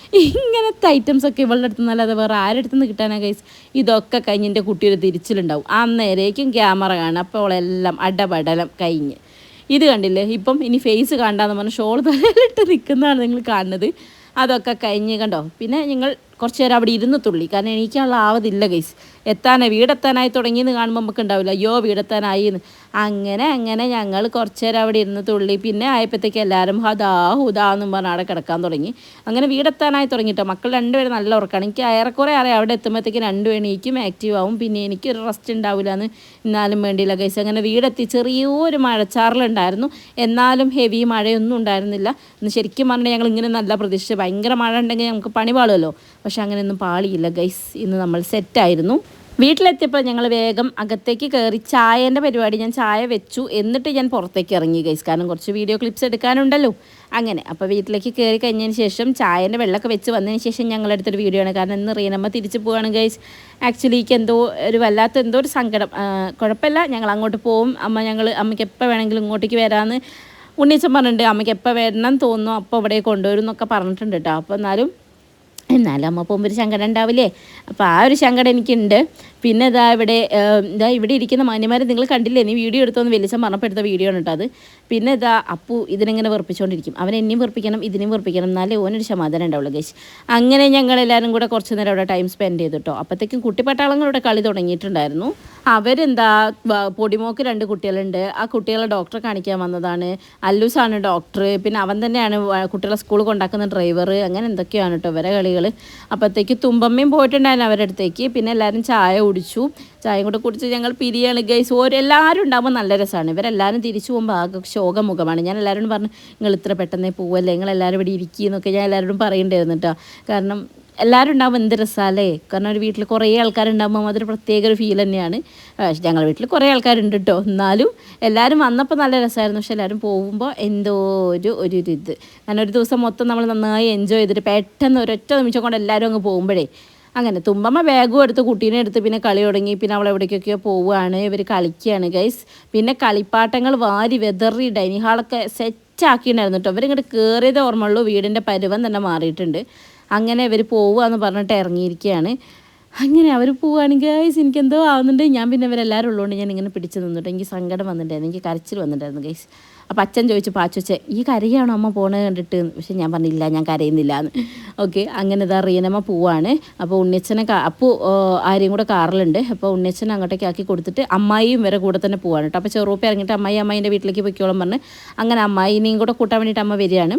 S1: ഇങ്ങനത്തെ ഐറ്റംസൊക്കെ ഇവളുടെ അടുത്ത് നിന്നല്ലാതെ വേറെ ആരുടെ അടുത്ത് നിന്ന് കിട്ടാനാ ഗൈസ്. ഇതൊക്കെ കഴിഞ്ഞ് എൻ്റെ കുട്ടിയൊരു തിരിച്ചിലുണ്ടാവും. അന്നേരേക്കും ക്യാമറ കാണും. അപ്പോൾ അവളെല്ലാം അടപടലം കഴിഞ്ഞ്. ഇത് കണ്ടില്ലേ, ഇപ്പം ഇനി ഫേസ് കാണാന്ന് പറഞ്ഞാൽ ഷോൾ തലയിലിട്ട് നിൽക്കുന്നതാണ് നിങ്ങൾ കാണുന്നത്. അതൊക്കെ കഴിഞ്ഞ് കണ്ടോ. പിന്നെ ഞങ്ങൾ കുറച്ച് നേരം അവിടെ ഇരുന്ന് തുള്ളി, കാരണം എനിക്കുള്ള ആവതില്ല ഗൈസ്. വീടെത്താനായി തുടങ്ങിയെന്ന് കാണുമ്പോൾ നമുക്ക് ഉണ്ടാവില്ല, അയ്യോ വീടെത്താനായി എന്ന്. അങ്ങനെ ഞങ്ങൾ കുറച്ച് നേരം അവിടെ ഇരുന്ന് തുള്ളി. പിന്നെ ആയപ്പോഴത്തേക്ക് എല്ലാവരും ഹുദാന്നും പറഞ്ഞ് അവിടെ കിടക്കാൻ തുടങ്ങി. അങ്ങനെ വീടെത്താനായി തുടങ്ങിയിട്ടോ. മക്കൾ രണ്ടുപേരും നല്ല ഉറക്കമാണ്. എനിക്ക് ഏറെക്കുറെ അറിയാം അവിടെ എത്തുമ്പോഴത്തേക്ക് രണ്ടും എണീക്കും, ആക്റ്റീവ് ആവും. പിന്നെ എനിക്കൊരു റെസ്റ്റ് ഉണ്ടാവില്ല എന്ന് എന്നാലും വേണ്ടിയില്ല ഗൈസ്. അങ്ങനെ വീടെത്തി. ചെറിയൊരു മഴച്ചാറലുണ്ടായിരുന്നു, എന്നാലും ഹെവി മഴയൊന്നും ഉണ്ടായിരുന്നില്ല. ഇന്ന് ശരിക്കും പറഞ്ഞാൽ ഞങ്ങൾ ഇങ്ങനെ നല്ല പ്രതീക്ഷിച്ച്, ഭയങ്കര മഴ ഉണ്ടെങ്കിൽ നമുക്ക് പണി പാളുമല്ലോ. പക്ഷെ അങ്ങനെയൊന്നും പാളിയില്ല ഗൈസ്. ഇന്ന് നമ്മൾ സെറ്റായിരുന്നു. വീട്ടിലെത്തിയപ്പോൾ ഞങ്ങൾ വേഗം അകത്തേക്ക് കയറി ചായേൻ്റെ പരിപാടി. ഞാൻ ചായ വെച്ചു, എന്നിട്ട് ഞാൻ പുറത്തേക്ക് ഇറങ്ങി ഗൈസ്, കാരണം കുറച്ച് വീഡിയോ ക്ലിപ്സ് എടുക്കാനുണ്ടല്ലോ. അങ്ങനെ അപ്പോൾ വീട്ടിലേക്ക് കയറി കഴിഞ്ഞതിന് ശേഷം ചായേൻ്റെ വെള്ളമൊക്കെ വെച്ച് വന്നതിന് ശേഷം ഞങ്ങളെടുത്തൊരു വീഡിയോ ആണ്. കാരണം ഇന്ന് റീനമ്മ തിരിച്ച് പോവുകയാണ് ഗൈസ്. ആക്ച്വലി എനിക്ക് എന്തോ ഒരു സങ്കടം. കുഴപ്പമില്ല, ഞങ്ങൾ അങ്ങോട്ട് പോവും. അമ്മയ്ക്ക് എപ്പോൾ വേണമെങ്കിലും ഇങ്ങോട്ടേക്ക് വരാമെന്ന് ഉണ്ണീച്ചൻ പറഞ്ഞിട്ടുണ്ട്. അമ്മയ്ക്ക് എപ്പോൾ വരണം തോന്നുന്നു അപ്പോൾ ഇവിടെ കൊണ്ടുവരും എന്നൊക്കെ പറഞ്ഞിട്ടുണ്ട് കേട്ടോ. അപ്പോൾ എന്നാലും അമ്മ പോകുമ്പോൾ ഒരു സങ്കടം ഉണ്ടാവില്ലേ. അപ്പോൾ ആ ഒരു സങ്കടം എനിക്കുണ്ട്. പിന്നെ ഇവിടെ ഇരിക്കുന്ന മാന്യന്മാരെ നിങ്ങൾ കണ്ടില്ലേ, നീ വീഡിയോ എടുത്തോന്ന് വലിയ പറഞ്ഞപ്പോൾ എടുത്ത വീഡിയോ ആണ് കേട്ടോ അത്. പിന്നെ അപ്പു ഇതിനെങ്ങനെ വെറുപ്പിച്ചുകൊണ്ടിരിക്കും. അവൻ എന്നെയും വെറുപ്പിക്കണം ഇതിനെയും വെറുപ്പിക്കണം, എന്നാലേ ഓനൊരു സമാധാനം ഉണ്ടാവുള്ളൂ ഗൈസ്. അങ്ങനെ ഞങ്ങളെല്ലാവരും കൂടെ കുറച്ച് നേരം അവിടെ ടൈം സ്പെൻഡ് ചെയ്തു കേട്ടോ. അപ്പോഴത്തേക്കും കുട്ടിപ്പട്ടാളങ്ങളുടെ കളി തുടങ്ങിയിട്ടുണ്ടായിരുന്നു. പൊടിമോക്ക് 2 കുട്ടികളുണ്ട്. ആ കുട്ടികളെ ഡോക്ടറെ കാണിക്കാൻ വന്നതാണ്. അല്ലൂസാണ് ഡോക്ടർ, പിന്നെ അവൻ തന്നെയാണ് കുട്ടികളെ സ്കൂളിൽ കൊണ്ടാക്കുന്ന ഡ്രൈവർ. അങ്ങനെ എന്തൊക്കെയാണ് കേട്ടോ ഇവരെ കളികൾ. അപ്പോഴത്തേക്ക് തുമ്പമ്മയും പോയിട്ടുണ്ടായിരുന്നു അവരുടെ അടുത്തേക്ക്. പിന്നെ എല്ലാവരും ചായ കുടിച്ചു. ചായയും കൂടെ കുടിച്ച് ഞങ്ങൾ പിരിയാണ് ഗൈസ്. എല്ലാവരും ഉണ്ടാകുമ്പോൾ നല്ല രസമാണ്. ഇവരെല്ലാവരും തിരിച്ചു പോകുമ്പോൾ ആകെ ശോകമുഖമാണ്. ഞാൻ എല്ലാവരോടും പറഞ്ഞു, നിങ്ങൾ ഇത്ര പെട്ടെന്നേ പോവല്ലേ, നിങ്ങളെല്ലാവരും ഇവിടെ ഇരിക്കുന്നൊക്കെ ഞാൻ എല്ലാവരോടും പറയേണ്ടായിരുന്നു കേട്ടോ. കാരണം എല്ലാവരും ഉണ്ടാകുമ്പോൾ എന്ത് രസമല്ലേ. കാരണം ഒരു വീട്ടിൽ കുറേ ആൾക്കാരുണ്ടാകുമ്പോൾ അതൊരു പ്രത്യേക ഒരു ഫീൽ തന്നെയാണ്. ഞങ്ങളുടെ വീട്ടിൽ കുറേ ആൾക്കാരുണ്ട് കേട്ടോ, എന്നാലും എല്ലാവരും വന്നപ്പോൾ നല്ല രസമായിരുന്നു. പക്ഷെ എല്ലാവരും പോകുമ്പോൾ എന്തോ ഒരു ഇത്. കാരണം ഒരു ദിവസം മൊത്തം നമ്മൾ നന്നായി എൻജോയ് ചെയ്തിട്ട് പെട്ടെന്ന് ഒരൊറ്റ നിമിഷം കൊണ്ട് എല്ലാവരും അങ്ങ് പോകുമ്പോഴേ അങ്ങനെ തുമ്പമ്മ ബാഗും എടുത്ത് കുട്ടീനെ എടുത്ത് പിന്നെ കളി തുടങ്ങി. പിന്നെ അവൾ എവിടേക്കൊക്കെയോ പോവുകയാണ്. ഇവർ കളിക്കുകയാണ് ഗൈസ്. പിന്നെ കളിപ്പാട്ടങ്ങൾ വാരി വെതറി ഡൈനിങ് ഹാളൊക്കെ സെറ്റാക്കിയിട്ടുണ്ടായിരുന്നു കേട്ടോ. ഇവരിങ്ങോട്ട് കയറിയതേ ഓർമ്മയുള്ളൂ, വീടിൻ്റെ പരുവം തന്നെ മാറിയിട്ടുണ്ട്. അങ്ങനെ ഇവർ പോവുകയെന്ന് പറഞ്ഞിട്ട് ഇറങ്ങിയിരിക്കുകയാണ്. അങ്ങനെ അവർ പോവുകയാണെങ്കിൽ ഗൈസ് എനിക്കെന്തോ ആവുന്നുണ്ട്. ഞാൻ പിന്നെ ഇവരെല്ലാവരും ഉള്ളതുകൊണ്ട് ഞാൻ ഇങ്ങനെ പിടിച്ച് നിന്നിട്ട് എനിക്ക് സങ്കടം വന്നിട്ടുണ്ടായിരുന്നു, എനിക്ക് കരച്ചിൽ വന്നിട്ടുണ്ടായിരുന്നു ഗൈസ്. അപ്പോൾ അച്ഛൻ ചോദിച്ചു, പാച്ചോച്ചെ ഈ കരയാണോ അമ്മ പോണത് കണ്ടിട്ട്? പക്ഷെ ഞാൻ പറഞ്ഞില്ല, ഞാൻ കരയുന്നില്ല എന്ന്. ഓക്കെ, അങ്ങനെ റീനമ്മ പോവാണ്. അപ്പോൾ ഉണ്ണിയച്ഛനെ ആരെയും കൂടെ കാറിലുണ്ട്. അപ്പോൾ ഉണ്ണിയച്ഛനെ അങ്ങോട്ടേക്ക് ആക്കി കൊടുത്തിട്ട് അമ്മായിയും വരെ കൂടെ തന്നെ പോവാണ് കേട്ടോ. അപ്പോൾ ചെറുപ്പം ഇറങ്ങിയിട്ട് അമ്മേൻ്റെ വീട്ടിലേക്ക് പൊയ്ക്കോളം പറഞ്ഞ് അങ്ങനെ അമ്മായിനെയും കൂടെ കൂട്ടാൻ വേണ്ടിയിട്ട് അമ്മ വരികയാണ്.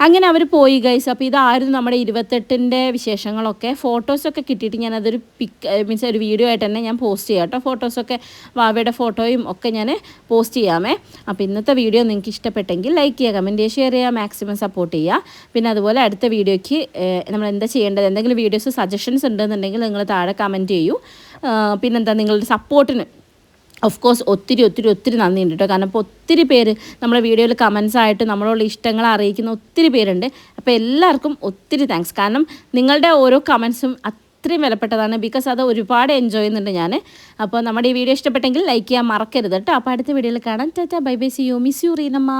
S1: അങ്ങനെ അവർ പോയി ഗൈസ്. അപ്പോൾ ഇതായിരുന്നു നമ്മുടെ 28ൻ്റെ വിശേഷങ്ങളൊക്കെ. ഫോട്ടോസൊക്കെ കിട്ടിയിട്ട് ഞാനതൊരു മീൻസ് ഒരു വീഡിയോ ആയിട്ട് തന്നെ ഞാൻ പോസ്റ്റ് ചെയ്യാം കേട്ടോ. ഫോട്ടോസൊക്കെ വാവയുടെ ഫോട്ടോയും ഒക്കെ ഞാൻ പോസ്റ്റ് ചെയ്യാമേ. അപ്പോൾ ഇന്നത്തെ വീഡിയോ നിങ്ങൾക്ക് ഇഷ്ടപ്പെട്ടെങ്കിൽ ലൈക്ക് ചെയ്യുക, കമൻറ്റ് ചെയ്യുക, ഷെയർ ചെയ്യുക, മാക്സിമം സപ്പോർട്ട് ചെയ്യുക. പിന്നെ അതുപോലെ അടുത്ത വീഡിയോയ്ക്ക് നമ്മൾ എന്താ ചെയ്യേണ്ടത്, എന്തെങ്കിലും വീഡിയോസ് സജഷൻസ് ഉണ്ടെന്നുണ്ടെങ്കിൽ നിങ്ങൾ താഴെ കമൻറ്റ് ചെയ്യൂ. പിന്നെന്താ നിങ്ങളുടെ സപ്പോർട്ടിന് ഓഫ് കോഴ്സ് ഒത്തിരി നന്ദിയുണ്ട് കേട്ടോ. കാരണം ഇപ്പോൾ ഒത്തിരി പേര് നമ്മുടെ വീഡിയോയിൽ കമൻസ് ആയിട്ട് നമ്മളോട് ഇഷ്ടങ്ങൾ അറിയിക്കുന്ന ഒത്തിരി പേരുണ്ട്. അപ്പോൾ എല്ലാവർക്കും ഒത്തിരി താങ്ക്സ്. കാരണം നിങ്ങളുടെ ഓരോ കമൻസും അത്രയും വിലപ്പെട്ടതാണ്. ബിക്കോസ് അത് ഒരുപാട് എൻജോയ് ചെയ്യുന്നുണ്ട് ഞാൻ. അപ്പോൾ നമ്മുടെ ഈ വീഡിയോ ഇഷ്ടപ്പെട്ടെങ്കിൽ ലൈക്ക് ചെയ്യാൻ മറക്കരുത് കേട്ടോ. അപ്പോൾ അടുത്ത വീഡിയോയിൽ കാണാം. Tata bye bye, see you, miss you Reenamma.